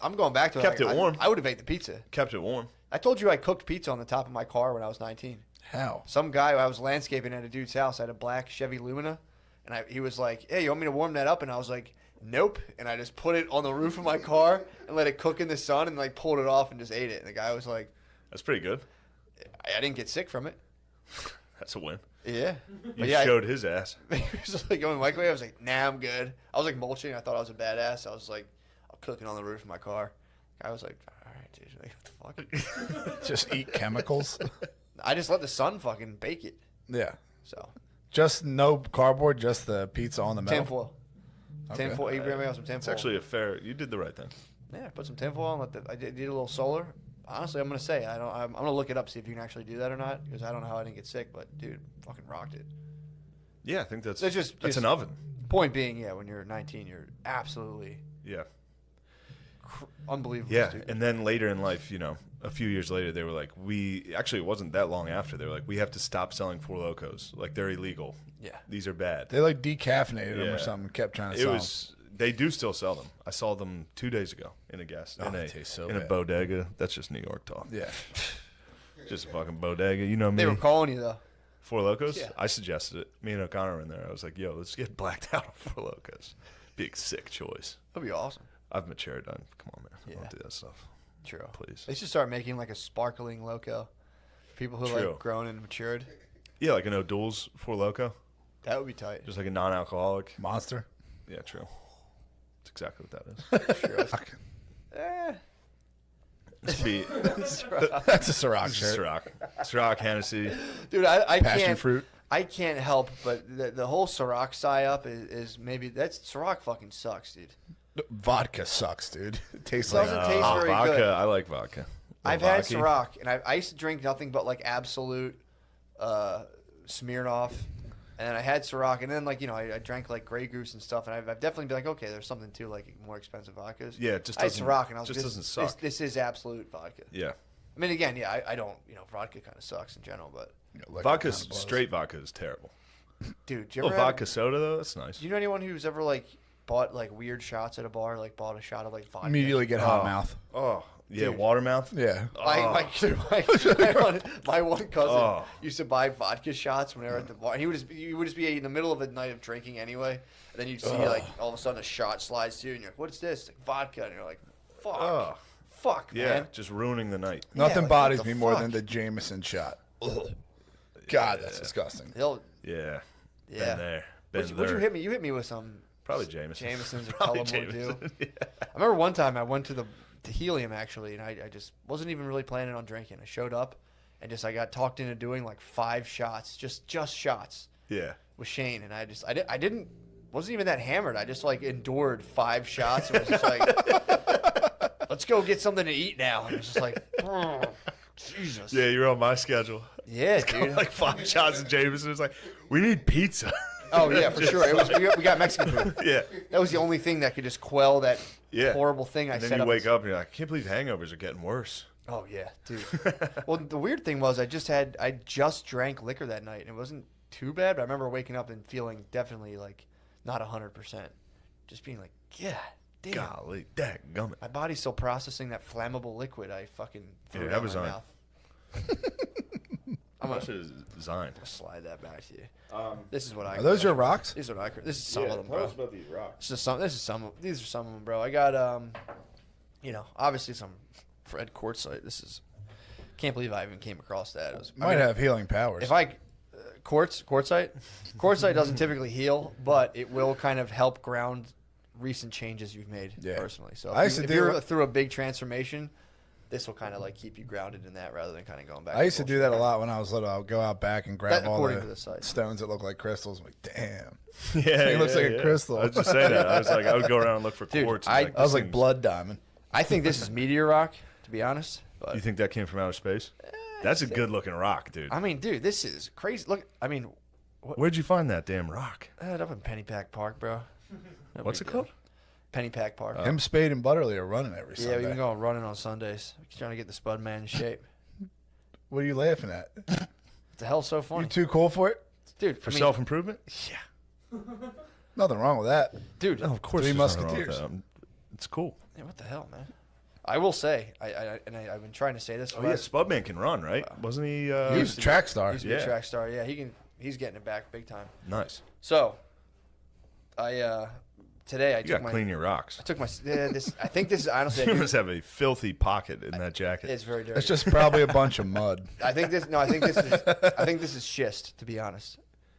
B: I'm going back to it.
N: Kept it warm.
B: I would have ate the pizza.
N: Kept it warm.
B: I told you I cooked pizza on the top of my car when I was 19.
T: How?
B: Some guy, I was landscaping at a dude's house. I had a black Chevy Lumina, and he was like, "Hey, you want me to warm that up?" And I was like, "Nope." And I just put it on the roof of my car and let it cook in the sun, and like pulled it off and just ate it. And the guy was like,
N: "That's pretty good."
B: I didn't get sick from it.
N: That's a win.
B: Yeah.
N: You
B: But yeah,
N: showed his ass.
B: He was like going microwave. I was like, "Nah, I'm good." I was like mulching. I thought I was a badass. I was like, I'm cooking on the roof of my car. I was like, "All right, dude, like, what the fuck?"
T: Just eat chemicals.
B: I just let the sun fucking bake it.
T: Yeah.
B: So
T: Just no cardboard, just the pizza on the metal.
B: tinfoil.
T: Okay.
B: Tinfoil. You bring me out some tinfoil.
N: It's actually a fair. You did the right thing.
B: Yeah, put some tinfoil on. I did a little solar. Honestly, I'm gonna say I'm gonna look it up, see if you can actually do that or not, because I don't know how I didn't get sick, but dude, fucking rocked it.
N: Yeah, I think that's
B: It's
N: that's an oven.
B: Point being, yeah, when you're 19, you're absolutely
N: Yeah.
B: unbelievable.
N: Yeah,
B: stupid.
N: and then later in life, a few years later, they were like, it wasn't that long after. They were like, we have to stop selling Four Locos. Like, they're illegal.
B: Yeah.
N: These are bad.
T: They like decaffeinated them
N: Yeah.
T: or something. Kept trying to
N: It
T: sell
N: was. They do still sell them. I saw them 2 days ago in a
T: they taste so
N: in a
T: bad.
N: bodega. That's just New York talk.
T: Yeah.
N: Just a fucking bodega. You know me.
B: They were calling you though.
N: Four Locos?
B: Yeah.
N: I suggested it. Me and O'Connor were in there. I was like, yo, let's get blacked out on Four Locos. Big sick choice.
B: That'd be awesome.
N: I've matured. Come on, man. I don't do that stuff.
B: True.
N: Please.
B: They should start making like a sparkling loco. People who
N: True.
B: like grown and matured.
N: Yeah, like an O'Doul's Four Loco.
B: That would be tight.
N: Just like a non-alcoholic.
T: Monster.
N: Yeah, true. That's exactly what that is.
B: Eh.
N: This be,
T: That's a Ciroc shirt.
N: Ciroc, Hennessy.
B: Dude, I
T: Passion
B: can't.
T: fruit.
B: I can't help, but the whole Ciroc psyop is maybe that's Ciroc fucking sucks, dude.
T: Vodka sucks, dude. It tastes
B: Doesn't
T: like
B: taste very
N: vodka.
B: good.
N: I like vodka.
B: I've had
N: Vodka.
B: Ciroc, and I used to drink nothing but like Absolute, Smirnoff,
U: And then I had Ciroc, and then like I drank like Grey Goose and stuff, and I've definitely been like, okay, there's something to like more expensive vodkas.
N: Yeah, it just
U: I had
N: doesn't.
U: Ciroc, and I was
N: just
U: like,
N: doesn't suck.
U: This is absolute vodka.
N: Yeah.
U: I mean, again, yeah, I don't, vodka kind of sucks in general, but
N: Vodka, straight vodka is terrible.
U: Dude, do you ever
N: vodka soda though, that's nice.
U: Do you know anyone who's ever like bought like weird shots at a bar, like bought a shot of like vodka?
T: Immediately get hot mouth.
N: Oh, yeah,
U: Dude.
N: watermouth.
T: Yeah.
U: My one cousin used to buy vodka shots when they were at the bar. And he would just be in the middle of a night of drinking anyway, and then you'd see like all of a sudden a shot slides to you, and you're like, "What's this?" Like vodka, and you're like, "Fuck,
N: Yeah,
U: man."
N: just ruining the night.
T: Nothing
U: like,
T: bodies
U: what the
T: me more
U: fuck?
T: than the Jameson shot. Ugh. God, that's disgusting.
N: Yeah.
U: Yeah.
N: Been there.
U: What'd you hit me? You hit me with some
N: Probably Jameson.
U: Jameson's or
N: Probably
U: Tullamore Dew.
N: Jameson, yeah.
U: I remember one time I went to Helium actually, and I just wasn't even really planning on drinking. I showed up, and I got talked into doing like 5 shots, just shots.
N: Yeah.
U: With Shane, and wasn't even that hammered. I just like endured 5 shots. And was just like, let's go get something to eat now. And it was just like, oh, Jesus.
N: Yeah, you're on my schedule.
U: Yeah,
N: It's
U: dude.
N: like 5 shots of Jameson. It's like, we need pizza.
U: Oh yeah, for sure. It was we got Mexican food.
N: Yeah.
U: That was the only thing that could just quell that horrible thing I
N: and
U: set
N: then
U: up.
N: you wake up and you're like, I can't believe hangovers are getting worse.
U: Oh yeah, dude. Well, the weird thing was I just drank liquor that night, and it wasn't too bad. But I remember waking up and feeling definitely like not 100%, just being like, yeah, damn.
N: Golly, dadgummit.
U: My body's still processing that flammable liquid I fucking threw
N: Yeah,
U: down
N: that was
U: my
N: on.
U: mouth.
N: I'm gonna Zine.
U: Slide that back to you. This is what I.
T: Are those your rocks?
U: These are what I. This is some
N: Yeah,
U: of them,
N: tell
U: bro.
N: us about these rocks.
U: These are some of them, bro. I got obviously some Fred Quartzite. This is. Can't believe I even came across that. It was,
T: Might have healing powers.
U: If quartzite doesn't typically heal, but it will kind of help ground recent changes you've made personally. So if you're through a big transformation, this will kind of like keep you grounded in that rather than kind of going back.
T: I used to do that a lot when I was little. I would go out back and grab
U: That
T: all
U: according
T: the
U: to the site.
T: stones that look like crystals. I'm like, damn.
N: Yeah,
T: it looks like a crystal.
N: I was just saying that. I was like, I would go around and look for
U: Dude,
N: quartz.
T: I was like blood diamond.
U: I think this is meteor rock, to be honest. But
N: You think that came from outer space? That's a good looking rock, dude.
U: I mean, dude, this is crazy. Look, I mean,
N: Where'd you find that damn rock?
U: up in Pennypack Park, bro. No
N: What's
U: big
N: it
U: deal.
N: called?
U: Pennypack Park.
T: Him, Spade, and Butterly are running every
U: Yeah,
T: Sunday.
U: we've been going running on Sundays. Trying to get the Spud Man in shape.
T: What are you laughing at?
U: What the hell's so funny?
T: You too cool for it?
U: Dude,
N: For self-improvement?
U: Yeah.
T: Nothing wrong with that.
U: Dude.
N: No, of course.
T: Three
N: there's nothing wrong with
T: Musketeers.
N: that. It's cool.
U: Yeah, what the hell, man? I will say, I've been trying to say this.
N: Oh yeah, Spudman can run, right? Wasn't he?
T: He was a track star.
U: He used to be a track star. Yeah, he's getting it back big time.
N: Nice.
U: So, today I
N: You
U: took
N: gotta
U: my
N: clean your rocks.
U: I took my this. I think this is honestly.
N: You must have a filthy pocket in that jacket.
U: It's very dirty.
T: It's just probably a bunch of mud.
U: I think this is schist, to be honest.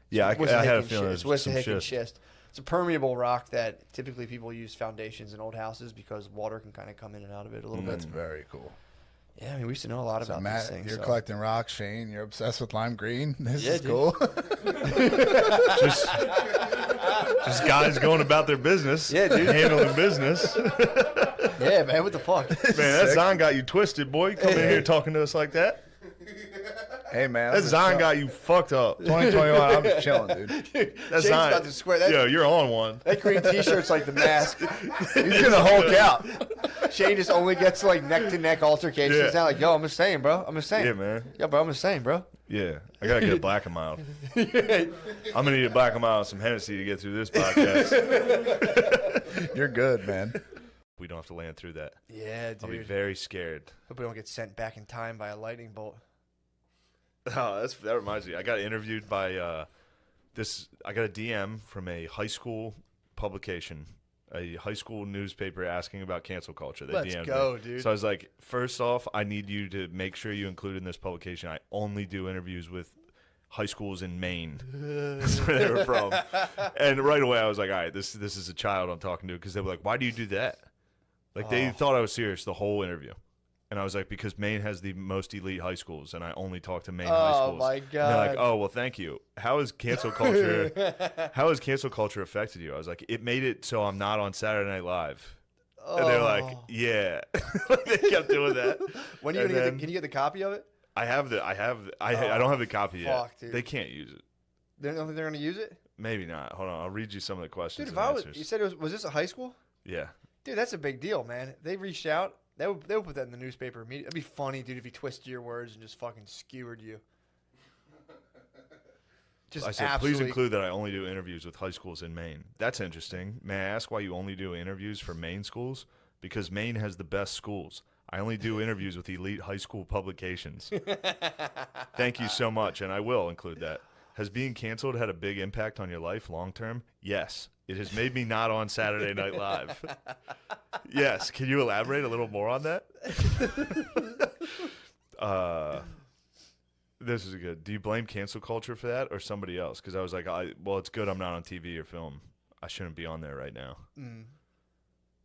N: Yeah, I had a
U: Wissahickon
N: feeling
U: schist.
N: it was some
U: Wissahickon
N: schist.
U: schist. It's a permeable rock that typically people use foundations in old houses because water can kind of come in and out of it a little
T: That's
U: bit.
T: very cool.
U: Yeah, I mean, we used to know a lot
T: So
U: about
T: Matt,
U: these things.
T: you're
U: so.
T: collecting rocks, Shane. You're obsessed with lime green. This
U: Yeah,
T: is
U: dude.
T: cool.
N: Just guys going about their business.
U: Yeah, dude.
N: Handling business.
U: Yeah, man, what the fuck?
N: Man, that Zon got you twisted, boy. You come in here talking to us like that.
T: Hey, man.
N: That Zon got you fucked up.
T: 2021, I'm just chilling, dude.
N: That's
U: Shane's
N: not.
U: about to swear that.
N: Yo, you're on one.
U: That green T-shirt's like the mask.
T: He's gonna Hulk out.
U: Shane just only gets like neck-to-neck altercations.
N: Yeah.
U: It's not like, yo, I'm just saying, bro. I'm just saying.
N: Yeah, man.
U: Yeah, bro, I'm just saying, bro.
N: Yeah, I gotta get a black and mild. I'm gonna need a black and mild and some Hennessy to get through this podcast.
T: You're good, man.
N: We don't have to land through that.
U: Yeah, dude.
N: I'll be very scared.
U: Hope we don't get sent back in time by a lightning bolt.
N: Oh, that reminds me. I got interviewed by I got a DM from a high school publication, a high school newspaper asking about cancel culture. They
U: Let's
N: DM'd
U: go,
N: me.
U: dude.
N: So I was like, first off, I need you to make sure you include in this publication. I only do interviews with high schools in Maine. That's where they were from. And right away, I was like, all right, this is a child I'm talking to, because they were like, why do you do that? Like they thought I was serious the whole interview. And I was like, because Maine has the most elite high schools, and I only talk to Maine high schools.
U: Oh my
N: And they're like,
U: God.
N: oh well, thank you. How has cancel culture? How has cancel culture affected you? I was like, it made it so I'm not on Saturday Night Live. And they're like, yeah. They kept doing that.
U: When are you
N: And
U: gonna
N: then
U: can you get the copy of it?
N: I don't have the copy yet.
U: Fuck, dude.
N: They can't use it.
U: They don't think they're going to use it?
N: Maybe not. Hold on. I'll read you some of the questions.
U: Dude, if
N: and
U: I was,
N: answers.
U: you said was this a high school?
N: Yeah.
U: Dude, that's a big deal, man. If they reached out. They would put that in the newspaper immediately. It'd be funny, dude, if he twisted your words and just fucking skewered you.
N: Just I said, please include that I only do interviews with high schools in Maine. That's interesting. May I ask why you only do interviews for Maine schools? Because Maine has the best schools. I only do interviews with elite high school publications. Thank you so much, and I will include that. Has being canceled had a big impact on your life long term? Yes. It has made me not on Saturday Night Live. Yes. Can you elaborate a little more on that? This is good. Do you blame cancel culture for that or somebody else? Because I was like, well, it's good I'm not on TV or film. I shouldn't be on there right now.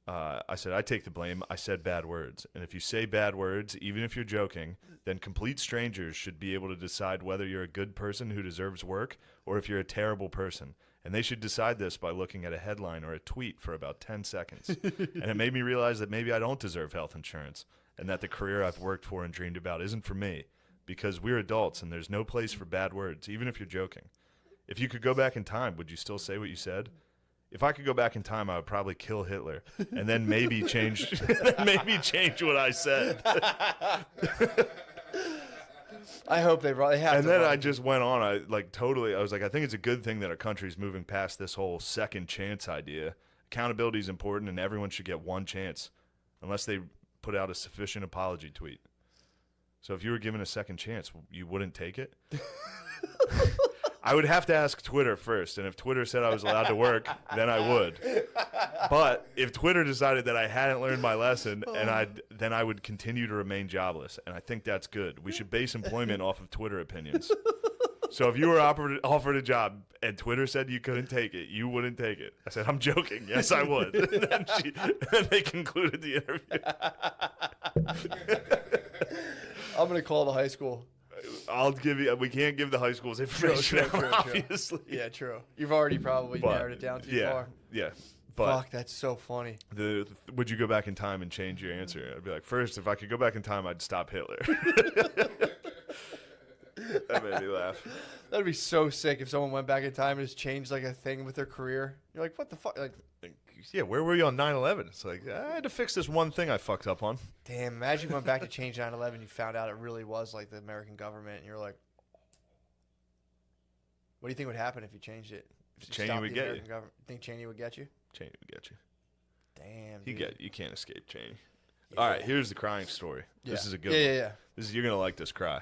N: I said, I take the blame. I said bad words. And if you say bad words, even if you're joking, then complete strangers should be able to decide whether you're a good person who deserves work or if you're a terrible person. And they should decide this by looking at a headline or a tweet for about 10 seconds. And it made me realize that maybe I don't deserve health insurance and that the career I've worked for and dreamed about isn't for me because we're adults and there's no place for bad words, even if you're joking. If you could go back in time, would you still say what you said? If I could go back in time, I would probably kill Hitler and then maybe change what I said.
U: I hope they have.
N: And then I just went on. I was like, I think it's a good thing that our country's moving past this whole second chance idea. Accountability is important, and everyone should get one chance, unless they put out a sufficient apology tweet. So if you were given a second chance, you wouldn't take it? I would have to ask Twitter first, and if Twitter said I was allowed to work, then I would. But if Twitter decided that I hadn't learned my lesson, then I would continue to remain jobless, and I think that's good. We should base employment off of Twitter opinions. So if you were offered a job and Twitter said you couldn't take it, you wouldn't take it. I said, I'm joking. Yes, I would. And then they concluded the interview.
U: I'm going to call the high school.
N: I'll give you. We can't give the high schools information, obviously.
U: Yeah, true. You've already probably narrowed it down too far.
N: Yeah. But
U: fuck, that's so funny.
N: Would you go back in time and change your answer? I'd be like, first, if I could go back in time, I'd stop Hitler. That made me laugh.
U: That'd be so sick if someone went back in time and just changed like a thing with their career. You're like, what the fuck? Like,
N: yeah, where were you on 9/11? It's like, I had to fix this one thing I fucked up on.
U: damn, imagine you went back to change 9/11, you found out it really was like the American government, and you're like, what do you think would happen if you changed it? If you
N: Cheney would get you.
U: Think Cheney would get you?
N: Cheney would get you.
U: Damn,
N: You can't escape Cheney. Yeah. All right, here's the crying story.
U: Yeah.
N: This is a good one.
U: Yeah.
N: You're going to like this cry.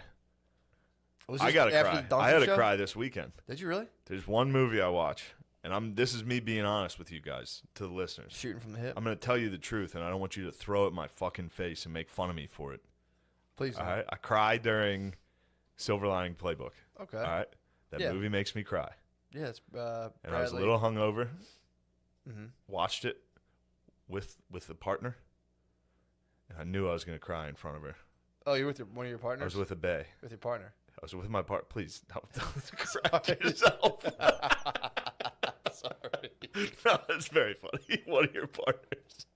U: Was
N: I
U: this
N: got to
U: after
N: cry.
U: the Duncan
N: I had to
U: show?
N: cry this weekend.
U: Did you really?
N: There's one movie I watch, and this is me being honest with you guys, to the listeners.
U: Shooting from the hip.
N: I'm going to tell you the truth, and I don't want you to throw it in my fucking face and make fun of me for it.
U: Please don't.
N: All right? I cried during Silver Lining Playbook.
U: Okay.
N: All right? That movie makes me cry.
U: Yeah, it's
N: And I was a little hungover.
U: Mhm.
N: Watched it with a partner, and I knew I was going to cry in front of her.
U: Oh, you're with one of your partners?
N: I was with a bae.
U: With your partner?
N: I was with my partner. Please, don't correct yourself.
U: Sorry.
N: No, that's very funny. One of your partners.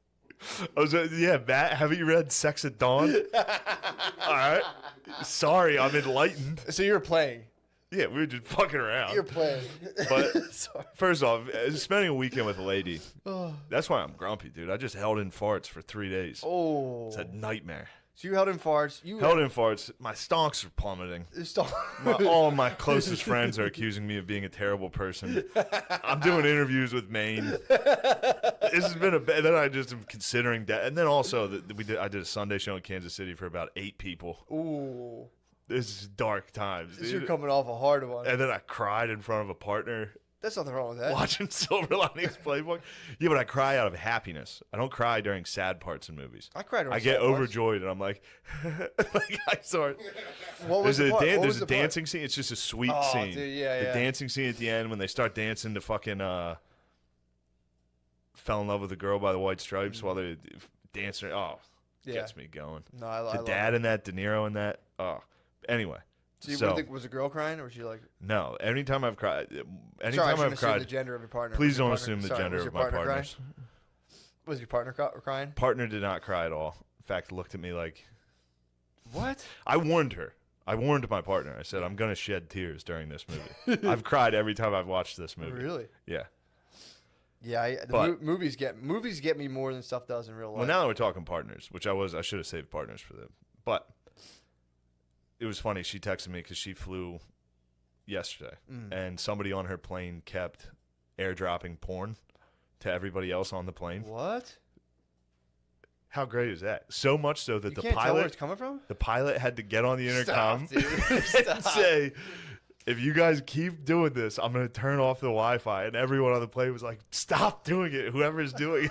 N: Matt, haven't you read Sex at Dawn? All right. Sorry, I'm enlightened.
U: So you were playing?
N: Yeah, we were just fucking around.
U: You're playing.
N: But first off, spending a weekend with a lady, that's why I'm grumpy, dude. I just held in farts for 3 days.
U: Oh.
N: It's a nightmare.
U: So you held in farts.
N: Held in farts. My stonks are plummeting. All my closest friends are accusing me of being a terrible person. I'm doing interviews with Maine. This has been then I just am considering that. And then also, I did a Sunday show in Kansas City for about 8 people.
U: Ooh.
N: This is dark times, dude.
U: You're coming off a hard one.
N: And then I cried in front of a partner.
U: There's nothing wrong with that.
N: Watching Silver Linings Playbook. Yeah, but I cry out of happiness. I don't cry during sad parts in movies.
U: I cry during
N: I get
U: sad parts.
N: overjoyed, and I'm like, I start.
U: What was
N: There's
U: the part? What
N: there's
U: was
N: a
U: the
N: dancing scene. It's just a sweet scene.
U: Dude, yeah.
N: The dancing scene at the end when they start dancing to fucking Fell in Love with a Girl by the White Stripes while they're dancing. Oh, gets me going.
U: No, I
N: the dad in that, De Niro in that. Oh, anyway.
U: So you think was a girl crying, or was she like?
N: No. Anytime I've cried,
U: Sorry, I've cried. The gender of your partner.
N: Please don't assume the gender of my partners.
U: Was your partner crying?
N: Partner did not cry at all. In fact, looked at me like,
U: "What?"
N: I warned her. I warned my partner. I said, I'm going to shed tears during this movie. I've cried every time I've watched this movie.
U: Really?
N: Yeah.
U: Yeah, movies get me more than stuff does in real life.
N: Well, now that we're talking partners, which I should have saved partners for them. But it was funny. She texted me because she flew yesterday, and somebody on her plane kept airdropping porn to everybody else on the plane.
U: What?
N: How great is that? So much so that
U: You can't tell where it's coming from?
N: The pilot had to get on the intercom
U: Stop, dude.
N: and say, if you guys keep doing this, I'm going to turn off the Wi-Fi. And everyone on the plane was like, stop doing it, whoever's doing it.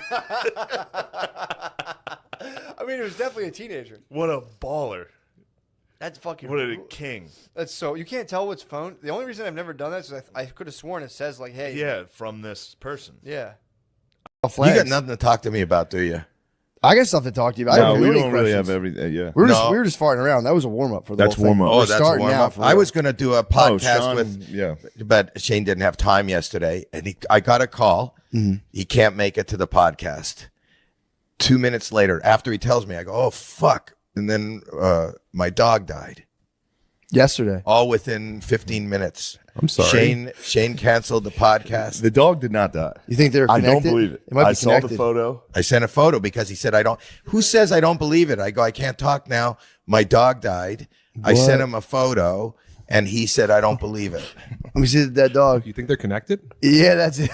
U: I mean, it was definitely a teenager.
N: What a baller.
U: That's fucking.
N: What a king.
U: That's so. You can't tell what's phone. The only reason I've never done that is I could have sworn it says, like, hey.
N: Yeah, from this person.
U: Yeah.
L: You got nothing to talk to me about, do you?
K: I got stuff to talk to you about.
C: No, we don't really have everything. Yeah,
K: we were just farting around. That was a warm up for the
C: That's
K: whole thing.
C: warm up.
L: Oh,
K: We're
L: that's a
K: starting
L: warm
K: now
L: up.
K: for
L: I
K: real.
L: was going to do a podcast
C: Sean,
L: but Shane didn't have time yesterday, and I got a call. He can't make it to the podcast. 2 minutes later, after he tells me, I go, "Oh fuck!" And then my dog died
K: yesterday.
L: All within 15 minutes.
C: I'm sorry.
L: Shane canceled the podcast.
C: The dog did not die.
K: You think they're connected?
C: I don't believe it.
K: Might be
C: I saw
K: connected.
C: the photo.
L: I sent a photo because he said, I don't. Who says I don't believe it? I go, I can't talk now. My dog died. I sent him a photo, and he said, I don't believe it.
K: Let me see the dead dog.
C: You think they're connected?
K: Yeah, that's it.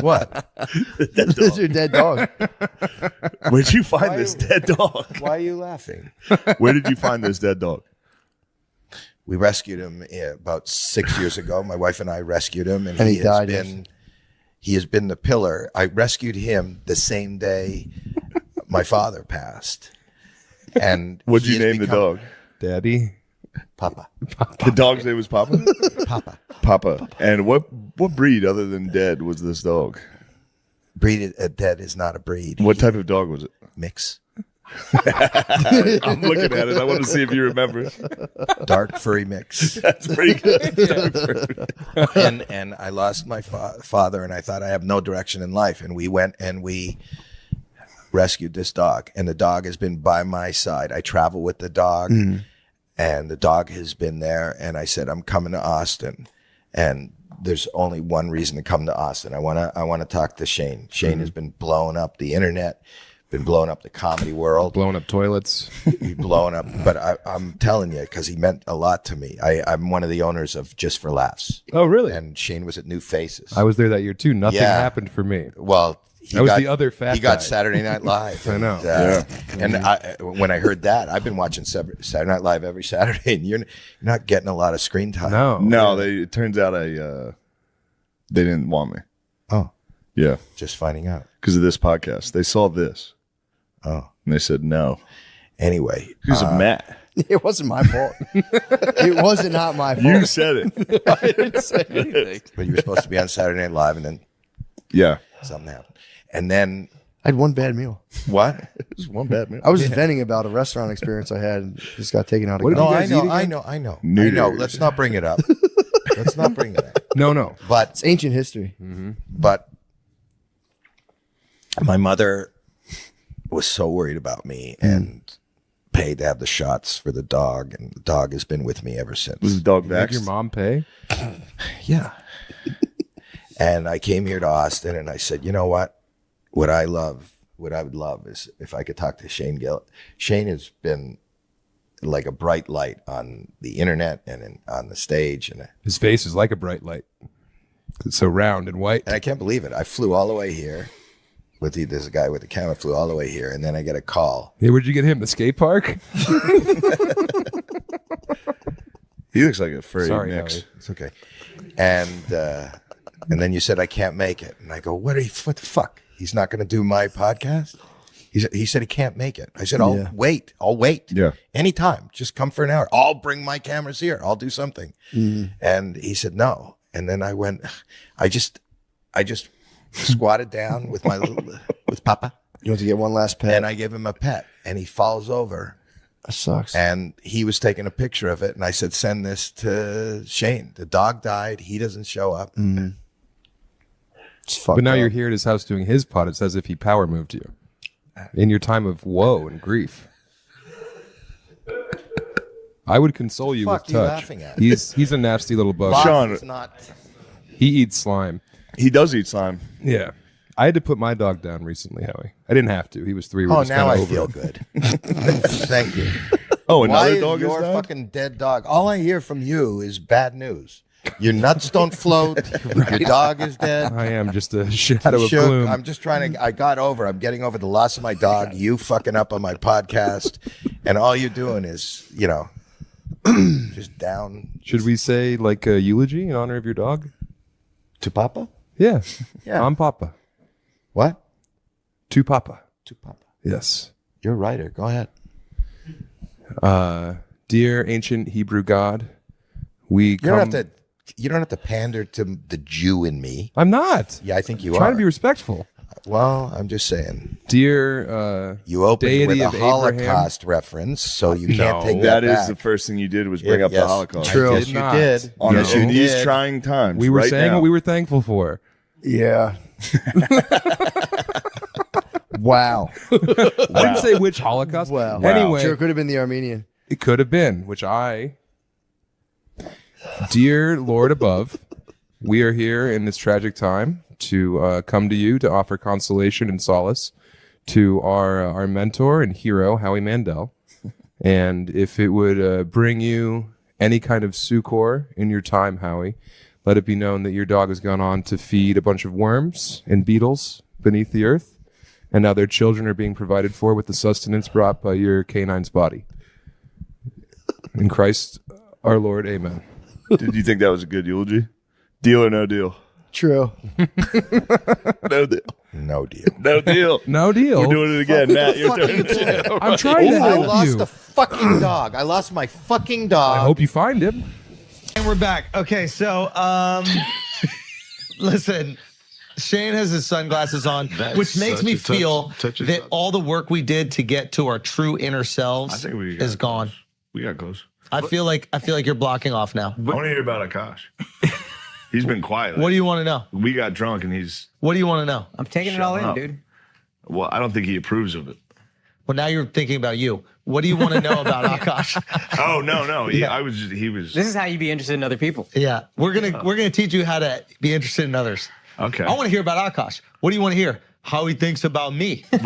L: What?
K: That's your dead dog.
C: Where'd you find this dead dog?
L: Why are you laughing?
C: Where did you find this dead dog?
L: We rescued him about 6 years ago. My wife and I rescued him, and
K: he died,
L: he has been the pillar. I rescued him the same day my father passed. And
C: what'd you name the dog?
P: Daddy?
L: Papa.
C: The dog's name was Papa?
L: Papa.
C: Papa. And what breed other than dead was this dog?
L: Breed dead is not a breed.
C: What type of dog was it?
L: Mix.
C: I'm looking at it. I want to see if you remember.
L: Dark furry mix.
C: That's pretty good.
L: and I lost my father, and I thought I have no direction in life. And we went and we rescued this dog, and the dog has been by my side. I travel with the dog, and the dog has been there. And I said, I'm coming to Austin, and there's only one reason to come to Austin. I want to talk to Shane. Shane has been blowing up the internet. Been blowing up the comedy world.
C: Blowing up toilets.
L: Blowing up. But I'm telling you, because he meant a lot to me. I'm one of the owners of Just for Laughs.
C: Oh, really?
L: And Shane was at New Faces.
C: I was there that year, too. Nothing
L: Yeah.
C: happened for me.
L: Well,
C: I was the other fat
L: He got
C: guy.
L: Saturday Night Live.
C: I know.
L: And when I heard that, I've been watching Saturday Night Live every Saturday, and you're not getting a lot of screen time.
C: No. It turns out they didn't want me.
L: Oh.
C: Yeah.
L: Just finding out.
C: Because of this podcast. They saw this.
L: Oh.
C: And they said no.
L: Anyway.
C: Who's Matt?
K: It wasn't my fault. It wasn't not my fault.
C: You said it.
K: I didn't say anything.
L: But you were supposed to be on Saturday Night Live, and then something happened. And then
K: I had one bad meal.
L: What?
C: It was one bad meal.
K: I was just venting about a restaurant experience I had. And just got taken out of.
L: No, I know. Let's not bring it up. Let's not bring it up.
C: No.
L: But
K: it's ancient history.
L: But my mother was so worried about me and paid to have the shots for the dog, and the dog has been with me ever since.
C: Was the dog
L: Did
C: vaxxed? Your mom pay?
L: Yeah. And I came here to Austin, and I said, you know what? What I would love is if I could talk to Shane Gillis. Shane has been like a bright light on the internet and on the stage. And
C: His face is like a bright light. It's so round and white.
L: And I can't believe it. I flew all the way here. There's a guy with the camera flew all the way here, and then I get a call.
C: Hey, where'd you get him? The skate park? He looks like a furry mix.
L: Howie. It's okay. And then you said I can't make it, and I go, what the fuck? He's not going to do my podcast? He said he can't make it. I said, I'll wait.
C: Yeah.
L: Anytime. Just come for an hour. I'll bring my cameras here. I'll do something. And he said no. And then I went. I just squatted down with with Papa.
K: You want to get one last pet?
L: And I gave him a pet, and he falls over.
K: That sucks.
L: And he was taking a picture of it, and I said, send this to Shane. The dog died. He doesn't show up.
C: But now you're here at his house doing his pod. It's as if he power moved you in your time of woe and grief.
A: I would console you with
L: fuck are you
A: touch.
L: laughing at?
A: He's a nasty little bug.
L: Boss
F: Sean-
L: is not.
A: He eats slime.
F: He does eat slime.
A: Yeah. I had to put my dog down recently, Howie. I didn't have to. He was 3. We're
L: Oh,
A: just
L: now
A: kinda
L: I
A: over
L: feel
A: it.
L: good. Thank you.
F: Oh,
L: Why
F: another
L: is
F: dog is
L: your
F: died?
L: fucking dead dog? All I hear from you is bad news. Your nuts don't float. Your dog is dead.
A: I am just a shadow of
L: Shook.
A: gloom.
L: I'm just trying to. I'm getting over the loss of my dog. You fucking up on my podcast, and all you're doing is, just down.
A: Should we say like a eulogy in honor of your dog?
L: To Papa?
A: Yeah.
L: Yeah.
A: I'm Papa.
L: What?
A: To Papa.
L: To Papa.
A: Yes.
L: You're a writer. Go ahead.
A: Dear ancient Hebrew God, we
L: You don't have to pander to the Jew in me.
A: I'm not.
L: Yeah, I think you
A: Trying
L: are.
A: to be respectful.
L: Well, I'm just saying.
A: Dear
L: You opened
A: deity
L: with a
A: of Abraham.
L: Holocaust reference, so you can't take
F: That
L: that
F: is
L: back.
F: the first thing you did was bring up the
L: Yes.
F: Holocaust.
A: True.
L: Yes, you
A: Not.
L: did.
F: On
L: Yes, you
F: in these
L: did.
F: trying times.
A: We were
F: right
A: saying
F: now.
A: what we were thankful for.
L: Yeah. Wow.
A: I didn't say which Holocaust.
K: Wow.
A: Anyway,
K: Sure could have been the Armenian.
A: it could have been, which dear Lord above, we are here in this tragic time to come to you to offer consolation and solace to our mentor and hero, Howie Mandel. And if it would bring you any kind of succor in your time, Howie, let it be known that your dog has gone on to feed a bunch of worms and beetles beneath the earth, and now their children are being provided for with the sustenance brought by your canine's body. In Christ our Lord, amen.
F: Did you think that was a good eulogy? Deal or no deal?
K: True.
F: No deal.
L: No deal.
F: No deal.
A: No deal.
F: We're doing it again, Matt. Your turn.
A: I'm trying to
L: I
A: help
L: lost
A: you.
L: a fucking dog. I lost my fucking dog.
A: I hope you find him.
V: And we're back. Okay, so listen, Shane has his sunglasses on, which makes me feel that all the work we did to get to our true inner selves is gone.
F: We got close.
V: I feel like you're blocking off now.
F: I want to hear about Akash. He's been quiet.
V: What do you want to know?
F: We got drunk and he's.
V: What do you want to know?
H: I'm taking it all in, dude.
F: Well, I don't think he approves of it.
V: Well, now you're thinking about you. What do you want to know about Akash?
F: Oh no. He was.
H: This is how you be interested in other people.
V: Yeah, we're gonna teach you how to be interested in others.
F: Okay.
V: I want to hear about Akash. What do you want to hear? How he thinks about me.
F: All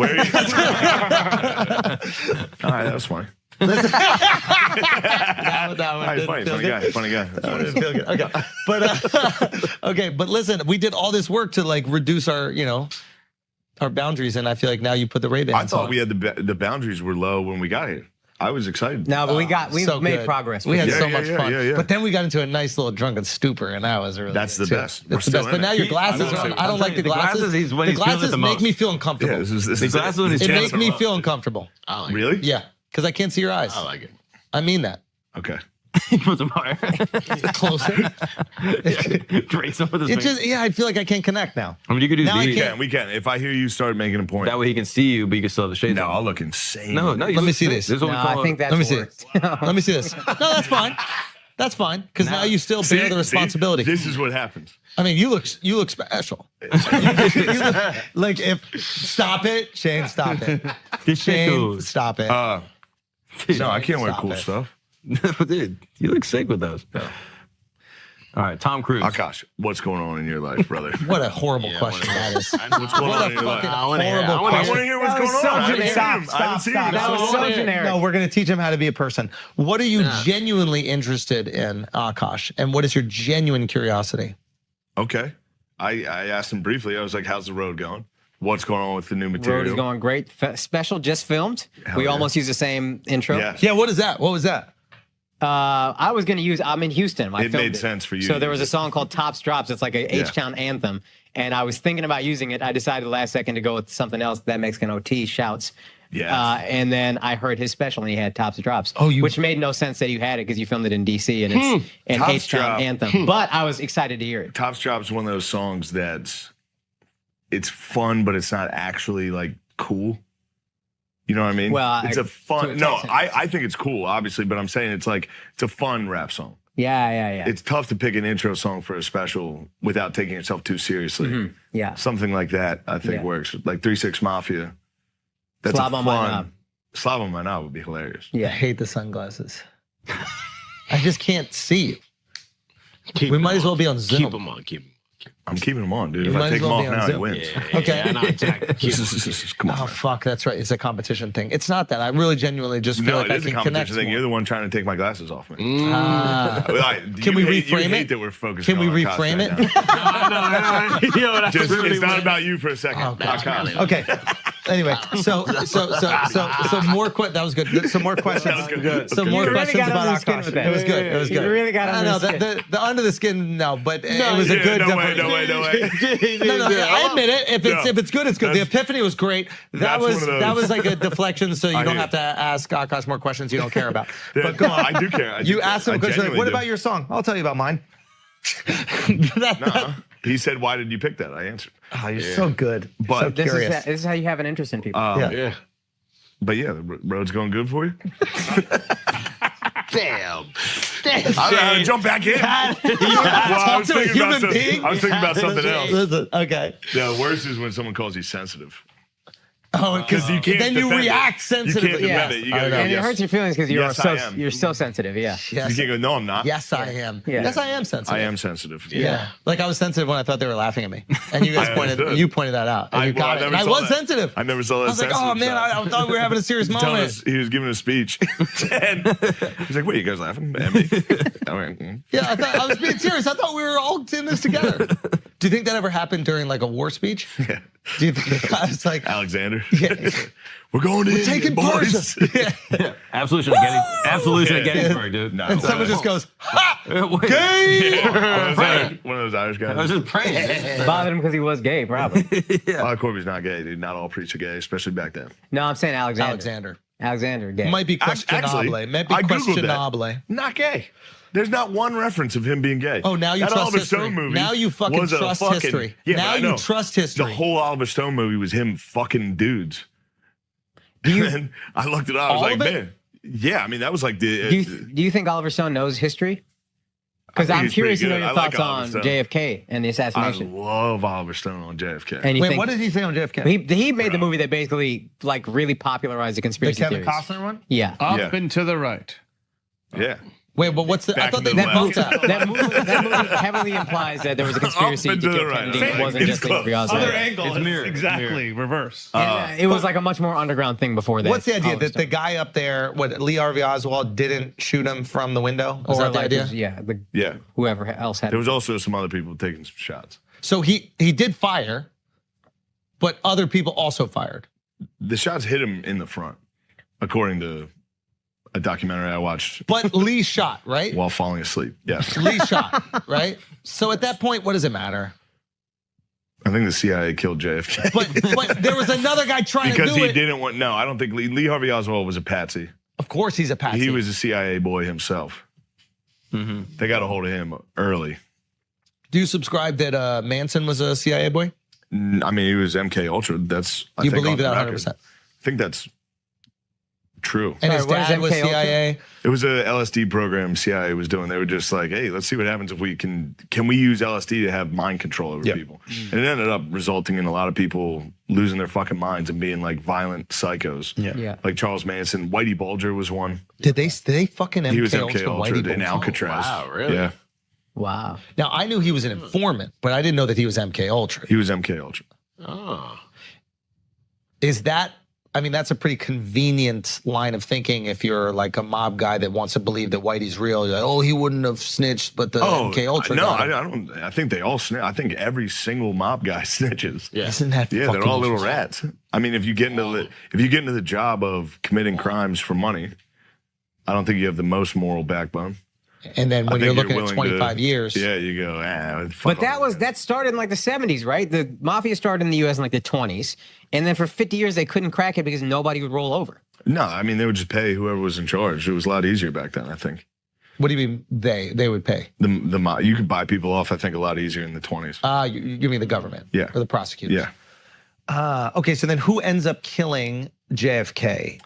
F: right, that's fine.
V: That
F: Funny guy. That's funny.
V: didn't feel good. Okay, but listen, we did all this work to like reduce our boundaries, and I feel like now you put the Ray-Bans
F: I thought
V: on.
F: we had the boundaries were low when we got here. I was excited.
H: No, but we
V: so
H: made
V: good.
H: progress.
V: We had
F: Yeah,
V: so
F: yeah,
V: much
F: yeah,
V: fun.
F: yeah.
V: But then we got into a nice little drunken stupor, and that was really
F: That's the
V: too.
F: best.
V: That's
F: We're
V: the best.
F: still
V: But
F: in
V: now
F: it.
V: your glasses are on. I don't like the glasses.
J: he's when
V: The
J: he's feeling it
V: glasses
J: the
V: make
J: most.
V: me feel uncomfortable.
F: Yeah, this is
J: The glasses when he's
V: It
J: feeling
V: makes
J: it
V: me
J: the most.
V: feel uncomfortable.
J: I like
F: Really?
V: Yeah, because I can't see your eyes.
J: I like it.
V: I mean that.
F: Okay.
J: He puts them higher.
V: Closer.
J: Breaks them with his
V: It
J: fingers.
V: just I feel like I can't connect now.
J: I mean, you could do
V: Now I
J: these.
V: can't-
F: We can. If I hear you start making a point.
J: That way he can see you, but you can still have the shades
F: No,
J: on.
F: I'll look insane.
J: No, you
V: Let me
J: look
V: see
J: sick.
V: this.
J: This is what we
H: No,
J: call
H: I think that's
V: Let me see
H: worse.
V: Let me see this. No, that's fine. That's fine because now you still bear the responsibility.
F: This is what happens.
V: I mean, you look special. Like stop it, Shane. Stop it, Shane. Stop it.
F: No, I can't wear
V: Stop
F: cool
V: it.
F: stuff.
J: Dude, you look sick with those. All right, Tom Cruise.
F: Akash, what's going on in your life, brother?
V: What a horrible question that is.
F: What's going
V: What
F: on
V: a
F: in your life?
V: fucking
J: I wanna hear it.
V: horrible
J: I wanna
F: I
V: question.
F: want to hear what's
H: That
F: going
H: was
F: on.
H: so
F: I haven't
H: generic.
F: seen him. I haven't seen him.
H: That was so generic.
V: No, we're going to teach him how to be a person. What are you genuinely interested in, Akash? And what is your genuine curiosity?
F: Okay. I asked him briefly. I was like, how's the road going? What's going on with the new
H: Road
F: material?
H: is going great. Special just filmed. We almost used the same intro.
F: Yes.
V: Yeah, what is that? What was that?
H: I was going to use, I'm in Houston.
F: It made sense for you
H: So
F: to
H: there was a
F: use it.
H: song called Tops Drops. It's like a H-Town anthem. And I was thinking about using it. I decided last second to go with something else. That Mexican OT shouts.
F: Yeah.
H: And then I heard his special and he had Tops Drops.
V: Oh,
H: which made no sense that you had it because you filmed it in DC and it's an
F: Tops
H: H-Town
F: Drop.
H: anthem. But I was excited to hear it.
F: Tops Drop is one of those songs that's it's fun, but it's not actually like cool. You know what I mean?
H: Well,
F: it's a
H: to
F: fun.
H: a
F: No,
H: extent.
F: I think it's cool, obviously, but I'm saying it's a fun rap song.
H: Yeah.
F: It's tough to pick an intro song for a special without taking yourself too seriously.
H: Yeah.
F: Something like that, I think
H: Yeah.
F: works. Like 3-6 Mafia. That's
H: Slob
F: a
H: on My
F: fun.
H: Knob.
F: Slob on My Knob would be hilarious.
V: I hate the sunglasses. I just can't see you. We might as well be on Zoom.
D: Keep them on.
F: I'm keeping them on, dude.
V: You
F: If
V: might
F: I
V: as
F: take
V: well
F: them
V: be
F: off
V: on
F: now, he
V: Zoom.
F: wins.
V: Okay.
D: Yeah, I know, exactly.
F: Come on.
V: Oh, fuck. That's right. It's a competition thing. It's not that. I really genuinely just feel
F: No,
V: like
F: it
V: I
F: is a
V: can connect
F: competition thing.
V: more.
F: You're the one trying to take my glasses off me.
V: Can we reframe
F: you hate
V: it?
F: that we're focusing
V: Can we
F: on Akash
V: reframe
F: right
V: it?
F: now. It's not about you for a second. Akash.
V: Okay. Anyway, so more that was good. Some more questions.
F: That was good.
V: Some more
H: You really
V: questions
H: got
V: about
H: under the skin
V: Akash.
H: with that.
V: It was good. It was
H: You
V: good.
H: really got
V: I
H: under
V: know
H: the skin.
V: the under the skin. No, but it was a good.
F: No way. No.
V: I admit it. If it's good, it's good. The epiphany was great. That was like a deflection, so you don't have to ask Akash more questions you don't care about. But come on,
F: I do care.
V: You asked him a question. Like, what about your song? I'll tell you about mine.
F: He said, "Why did you pick that?" I answered.
V: Oh, you're so good.
F: But
V: so
H: This
V: curious.
H: is how you have an interest in people.
F: Yeah. But yeah, the road's going good for you.
D: Damn.
F: I'm gonna jump back in. I was thinking about something else.
V: Okay.
F: The worst is when someone calls you sensitive.
V: Oh, because
F: you can't.
V: Then you
F: defend
V: react
F: it.
V: sensitively.
F: You can't defend it. You gotta go,
H: And it
F: yes.
H: hurts your feelings because
F: Yes,
H: you're so sensitive. Yeah.
V: Yes.
F: You can't go. No, I'm not.
V: Yes, I am.
H: Yeah.
V: Yes, I am sensitive.
F: I am sensitive.
V: Yeah. Like I was sensitive when I thought they were laughing at me, and you guys
F: I
V: pointed that out, and you got it. And I was sensitive.
F: I never saw that.
V: I was like, oh man, I thought we were having a serious moment.
F: He was giving a speech, and he's like, "Wait, you guys laughing at me?" I went,
V: Yeah, I was being serious. I thought we were all in this together. Do you think that ever happened during like a war speech?
F: Yeah.
V: Do you think I was like
F: Alexander?
V: Yeah.
F: We're going in,
V: taking
F: boys.
V: Persia.
D: Yeah. Absolution of Gettysburg, dude.
F: No,
V: And someone just goes, ha! Gay!
F: One of those Irish guys.
D: I was just praying.
H: It bothered him because he was gay, probably.
F: Corby's not gay, dude. Not all priests are gay, especially back then.
H: No, I'm saying Alexander. Alexander, gay.
V: Might be questionable. Maybe
F: I Googled
V: questionable.
F: that. Not gay. There's not one reference of him being gay.
V: Oh, now you
F: that
V: trust
F: Oliver
V: history.
F: Stone movie.
V: Now you fucking
F: was a
V: trust
F: fucking-
V: history.
F: Yeah,
V: Now
F: but I
V: you
F: know.
V: trust history.
F: The whole Oliver Stone movie was him fucking dudes. And I looked it up. I was
H: All
F: like,
H: of it?
F: man. Yeah, I mean, that was like the.
H: Do you think Oliver Stone knows history? Because
F: I think
H: I'm
F: he's
H: curious to
F: pretty
H: know
F: good.
H: your
F: I like
H: thoughts
F: Oliver
H: on
F: Stone.
H: JFK and the assassination.
F: I love Oliver Stone on JFK.
H: And you
V: Wait,
H: think-
V: what did he say on JFK?
H: He made the movie that basically like really popularized the conspiracy
V: The Kevin
H: theories.
V: Costner one?
H: Yeah.
V: Up
P: and to the right.
F: Yeah.
V: Wait, but what's the? I
F: Back
V: thought
F: and
V: they
F: to the
V: both
F: left.
V: out.
H: that movie heavily implies that there was a conspiracy
F: Up
H: to
F: and to
H: kill
F: the right.
H: Kennedy. It wasn't
F: It's
H: just Lee
F: close.
H: Harvey Oswald.
O: Other angle
P: It's
O: is
P: mirrored.
O: exactly reverse.
H: It was like a much more underground thing before that.
V: What's the idea
H: Oliver
V: that the guy up there, what Lee Harvey Oswald, didn't shoot him from the window? Is
H: Or
V: that the
H: like
V: idea?
F: Yeah.
H: whoever else had
F: There was also some other people taking some shots.
V: So he did fire, but other people also fired.
F: The shots hit him in the front, according to a documentary I watched
V: But Lee shot, right?
F: while falling asleep. Yes.
V: Lee shot, right? So at that point, what does it matter?
F: I think the CIA killed JFK.
V: But there was another guy trying
F: because
V: to do
F: he
V: it.
F: didn't want. No, I don't think Lee Harvey Oswald was a patsy.
V: Of course, he's a patsy.
F: He was a CIA boy himself. They got a hold of him early.
V: Do you subscribe that Manson was a CIA boy?
F: I mean, he was MK Ultra. That's I
V: You
F: think,
V: believe
F: on
V: that
F: record.
V: 100%?
F: I think that's true.
V: And his
H: Sorry, what is
V: dad was
H: MK Ultra?
V: CIA.
F: It was a LSD program CIA was doing. They were just like, hey, let's see what happens if we can we use LSD to have mind control over people? And it ended up resulting in a lot of people losing their fucking minds and being like violent psychos.
H: Yeah.
F: Like Charles Manson. Whitey Bulger was one.
V: Did they fucking MK
F: He was MK
V: Ultra
F: Ultra
V: Whitey
F: in
V: Bulger?
F: Alcatraz.
D: Wow, really?
F: Yeah.
H: Wow.
V: Now I knew he was an informant, but I didn't know that he was MK Ultra.
F: He was MK Ultra.
D: Oh.
V: Is that? I mean, that's a pretty convenient line of thinking if you're like a mob guy that wants to believe that Whitey's real. You're like, oh, he wouldn't have snitched, but the MK Ultra.
F: No,
V: got
F: I
V: him.
F: don't. I think they all snitch. I think every single mob guy snitches.
V: Yeah. Isn't that
F: Yeah, they're
V: fucking
F: all little
V: interesting?
F: rats. I mean, if you get into the job of committing crimes for money, I don't think you have the most moral backbone.
V: And then when
F: I
V: you're
F: think
V: looking at
F: willing
V: 25 years,
F: yeah, you go.
H: But that started in like the 70s, right? The mafia started in the U.S. in like the 20s, and then for 50 years they couldn't crack it because nobody would roll over.
F: No, I mean they would just pay whoever was in charge. It was a lot easier back then. I think.
V: what do you mean they would pay?
F: You could buy people off. I think a lot easier in the 20s.
V: You mean the government?
F: Yeah.
V: Or the prosecutors?
F: Yeah.
V: Okay, so then who ends up killing JFK?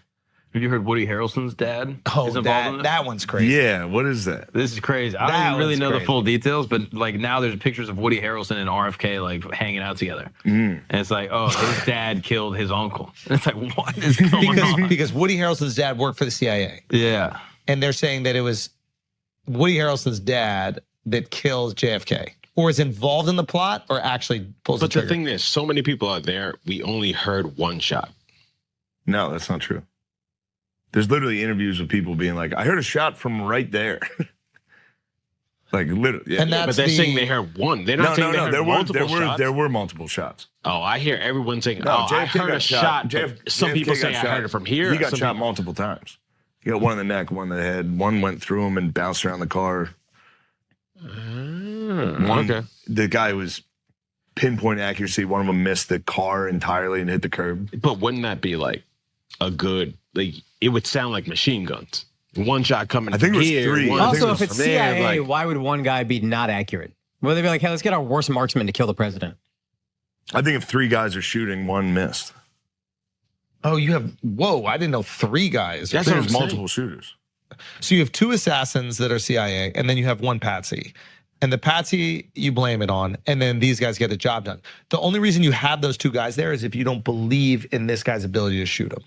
D: Have you heard Woody Harrelson's dad?
V: Oh,
D: is involved in it?
V: that one's crazy.
F: Yeah, what is that?
D: This is crazy. I
V: That
D: don't really
V: one's
D: know
V: crazy.
D: the full details, but like now there's pictures of Woody Harrelson and RFK like hanging out together. And it's like, oh, his dad killed his uncle. And it's like, what is going on?
V: Because Woody Harrelson's dad worked for the CIA.
D: Yeah.
V: and they're saying that it was Woody Harrelson's dad that kills JFK, or is involved in the plot, or actually pulls the trigger.
G: But the thing is, so many people out there, we only heard one shot.
F: No, that's not true. There's literally interviews with people being like, I heard a shot from right there. Like literally, yeah.
V: And that's
G: but they're saying they heard one. They're not saying they heard multiple shots.
F: There were multiple shots.
G: Oh, I hear everyone saying, I heard a shot. Some people say I heard it from here.
F: He got shot multiple times. He got one in the neck, one in the head. One went through him and bounced around the car.
G: Okay.
F: The guy was pinpoint accuracy. One of them missed the car entirely and hit the curb.
G: But wouldn't that be like a good, like, it would sound like machine guns. One shot coming
F: I think
G: from
F: it was
G: here.
F: three.
H: Also, if it's CIA,
G: there,
H: why would one guy be not accurate? Well, they'd be like, hey, let's get our worst marksman to kill the president.
F: I think if 3 guys are shooting, one missed.
V: Oh, you have, whoa, I didn't know 3 guys.
F: That's there's multiple shooters.
V: So you have 2 assassins that are CIA, and then you have 1 patsy. And the patsy, you blame it on, and then these guys get the job done. The only reason you have those 2 guys there is if you don't believe in this guy's ability to shoot him.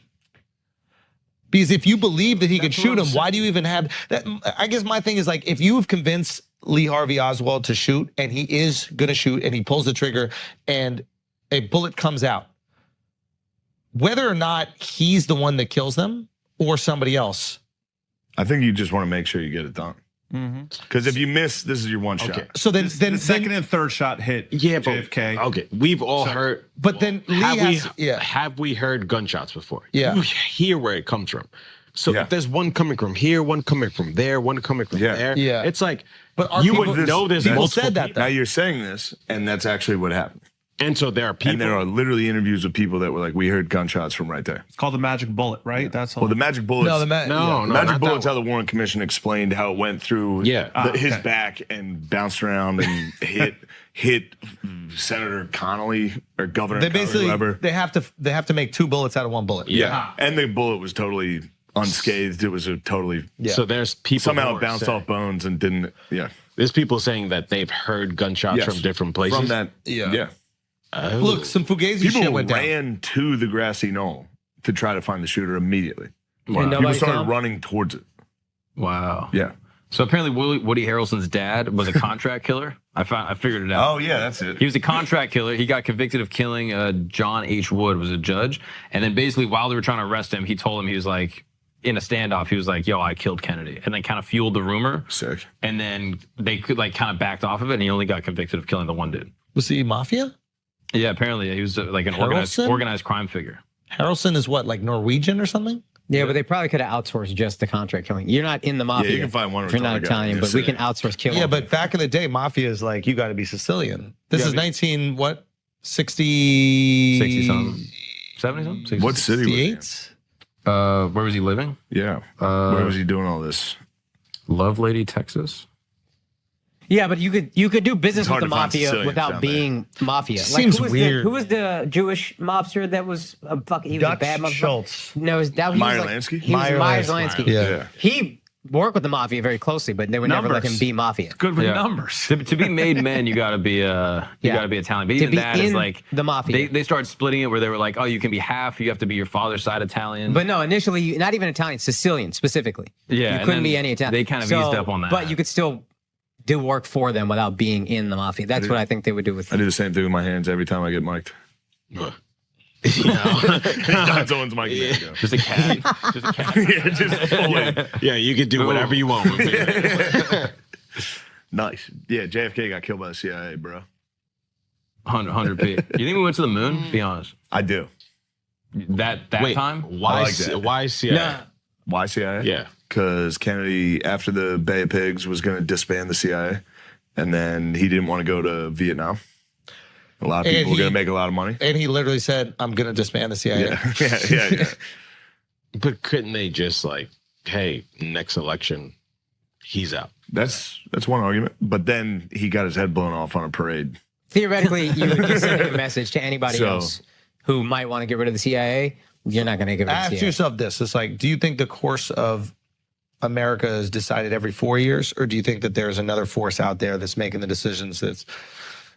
V: Because if you believe that he could shoot him, why do you even have that? I guess my thing is like, if you have convinced Lee Harvey Oswald to shoot, and he is gonna shoot, and he pulls the trigger, and a bullet comes out, whether or not he's the one that kills them or somebody else.
F: I think you just want to make sure you get it done. Because if you miss, this is your one shot.
V: So then
M: the second and third shot hit JFK.
G: Okay, we've all heard.
V: But then Lee
G: have we heard gunshots before?
V: Yeah.
G: You hear where it comes from. So if there's one coming from here, one coming from there, one coming from there.
V: Yeah.
G: It's like,
V: but
G: you would know there's
V: people
G: multiple
V: said that
G: people.
F: Now you're saying this, and that's actually what happened.
G: And so there are people.
F: And there are literally interviews with people that were like, we heard gunshots from right there.
M: It's called the magic bullet, right? That's all.
F: Well, the magic bullets.
V: No,
F: magic bullets. How the Warren Commission explained how it went through his back and bounced around and hit Senator Connolly or Governor.
V: They
F: Connolly,
V: basically
F: whoever.
V: they have to make 2 bullets out of 1 bullet.
F: Yeah, and the bullet was totally unscathed. It was a totally.
V: Yeah.
G: So there's people
F: somehow
G: who
F: it
G: are
F: bounced
G: saying-
F: off bones and didn't. Yeah.
G: There's people saying that they've heard gunshots from different places.
F: From that. Yeah.
G: Oh.
V: Look, some Fugazi
F: People
V: shit went down.
F: ran to the grassy knoll to try to find the shooter immediately.
D: Wow. And
F: People
D: nobody
F: started
D: found-
F: running towards it.
D: Wow.
F: Yeah.
D: So apparently Woody Harrelson's dad was a contract killer. I figured it out.
F: Oh yeah, that's it.
D: He was a contract killer. He got convicted of killing John H. Wood, was a judge. And then basically while they were trying to arrest him, he told him, he was like, in a standoff, he was like, yo, I killed Kennedy. And then kind of fueled the rumor.
F: Sick.
D: And then they could like kind of backed off of it, and he only got convicted of killing the one dude.
V: Was he mafia?
D: Yeah, apparently he was like an
V: Harrelson?
D: organized crime figure.
V: Harrelson is what, like Norwegian or something?
H: Yeah, but they probably could have outsourced just the contract killing. You're not in the mafia.
V: Yeah, you can find one
H: if you're not
V: retarded guy
H: Italian,
V: in
H: but
V: the
H: we can outsource killing.
V: Yeah, but back in the day, mafia is like, you got to be Sicilian. This is 19, what? 60
D: something. 70 something?
F: What city was he in?
V: 68?
D: Where was he living?
F: Yeah. Where was he doing all this?
D: Lovelady, Texas.
H: Yeah, but you could do business
F: It's
H: with
F: hard
H: the
F: to find
H: mafia
F: Sicilians
H: without
F: down there.
H: being mafia.
V: Seems
H: who was
V: weird.
H: Who was the Jewish mobster that was a fucking? He was
V: Dutch
H: a bad mobster.
V: Schultz.
H: No, he was
F: Meyer
H: like,
F: Lansky?
H: He was
V: Meyer
H: Meyer
V: Lansky.
H: Lansky.
V: Yeah.
H: He worked with the mafia very closely, but they would never let him be mafia.
M: Good with
D: Yeah.
M: numbers.
D: To be made men, you gotta be Italian. But
H: To
D: even
H: be
D: that is
H: in
D: like
H: the mafia.
D: They started splitting it where they were like, oh, you can be half. You have to be your father's side Italian.
H: But no, initially, not even Italian, Sicilian specifically.
D: Yeah,
H: you
D: and
H: couldn't
D: then
H: be any Italian.
D: they kind of eased up on that.
H: But you could still do work for them without being in the mafia. That's what I think they would do with.
F: I do the same thing with my hands every time I get mic'd.
G: No.
F: Anytime someone's mic'd me, I go.
D: Just a cat. Just a cat.
F: Yeah, just fully.
G: Yeah, you can do whatever you want with it.
F: Nice. Yeah, JFK got killed by the CIA, bro.
D: 100 P. You think we went to the moon? Be honest.
F: I do.
D: That
G: Wait,
D: time?
G: Why?
F: I like that.
G: Why CIA?
H: Nah.
F: Why CIA?
G: Yeah.
F: Because Kennedy, after the Bay of Pigs, was going to disband the CIA, and then he didn't want to go to Vietnam. A lot of
V: And
F: people were
V: he-
F: going to make a lot of money.
V: And he literally said, I'm going to disband the CIA.
F: Yeah.
G: But couldn't they just like, hey, next election, he's out?
F: That's one argument. But then he got his head blown off on a parade.
H: Theoretically, you send a message to anybody
F: So-
H: else who might want to get rid of the CIA. You're not going to get rid of the
V: Ask
H: CIA.
V: yourself this. It's like, do you think the course of America is decided every 4 years? Or do you think that there's another force out there that's making the decisions that's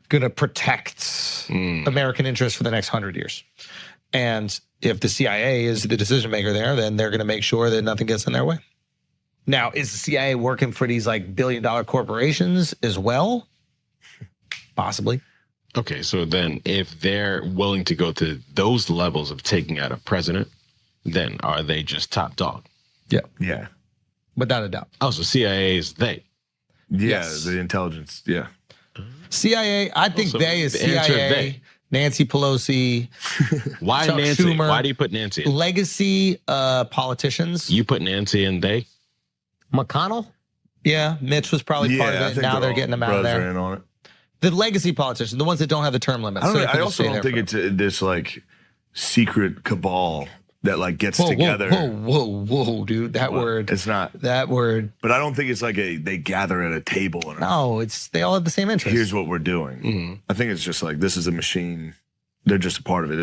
V: going to protect American interests for the next 100 years? And if the CIA is the decision maker there, then they're going to make sure that nothing gets in their way. Now, is the CIA working for these like billion-dollar corporations as well? Possibly.
G: Okay, so then if they're willing to go to those levels of taking out a president, then are they just top dog?
V: Yeah.
N: Yeah.
V: Without a doubt.
G: Oh, so CIA is they.
N: Yeah,
V: Yes.
N: the intelligence. Yeah.
V: CIA, I think
G: Also,
V: they is
G: the answer
V: CIA,
G: they.
V: Nancy Pelosi.
G: Why
V: Chuck
G: Nancy?
V: Schumer.
G: Why do you put Nancy?
V: Legacy politicians.
G: You put Nancy and they?
H: McConnell?
V: Yeah, Mitch was probably part of
N: I
V: it.
N: think
V: Now they're
N: all
V: getting them out of
N: brothers are
V: there.
N: in on it.
V: The legacy politicians, the ones that don't have the term limits.
N: I also don't think it's this like secret cabal that like gets together.
V: Whoa, dude. That word.
N: It's not.
V: That word.
N: But I don't think it's like they gather at a table. And
V: No, they all have the same interest.
N: here's what we're doing. I think it's just like this is a machine. They're just a part of it.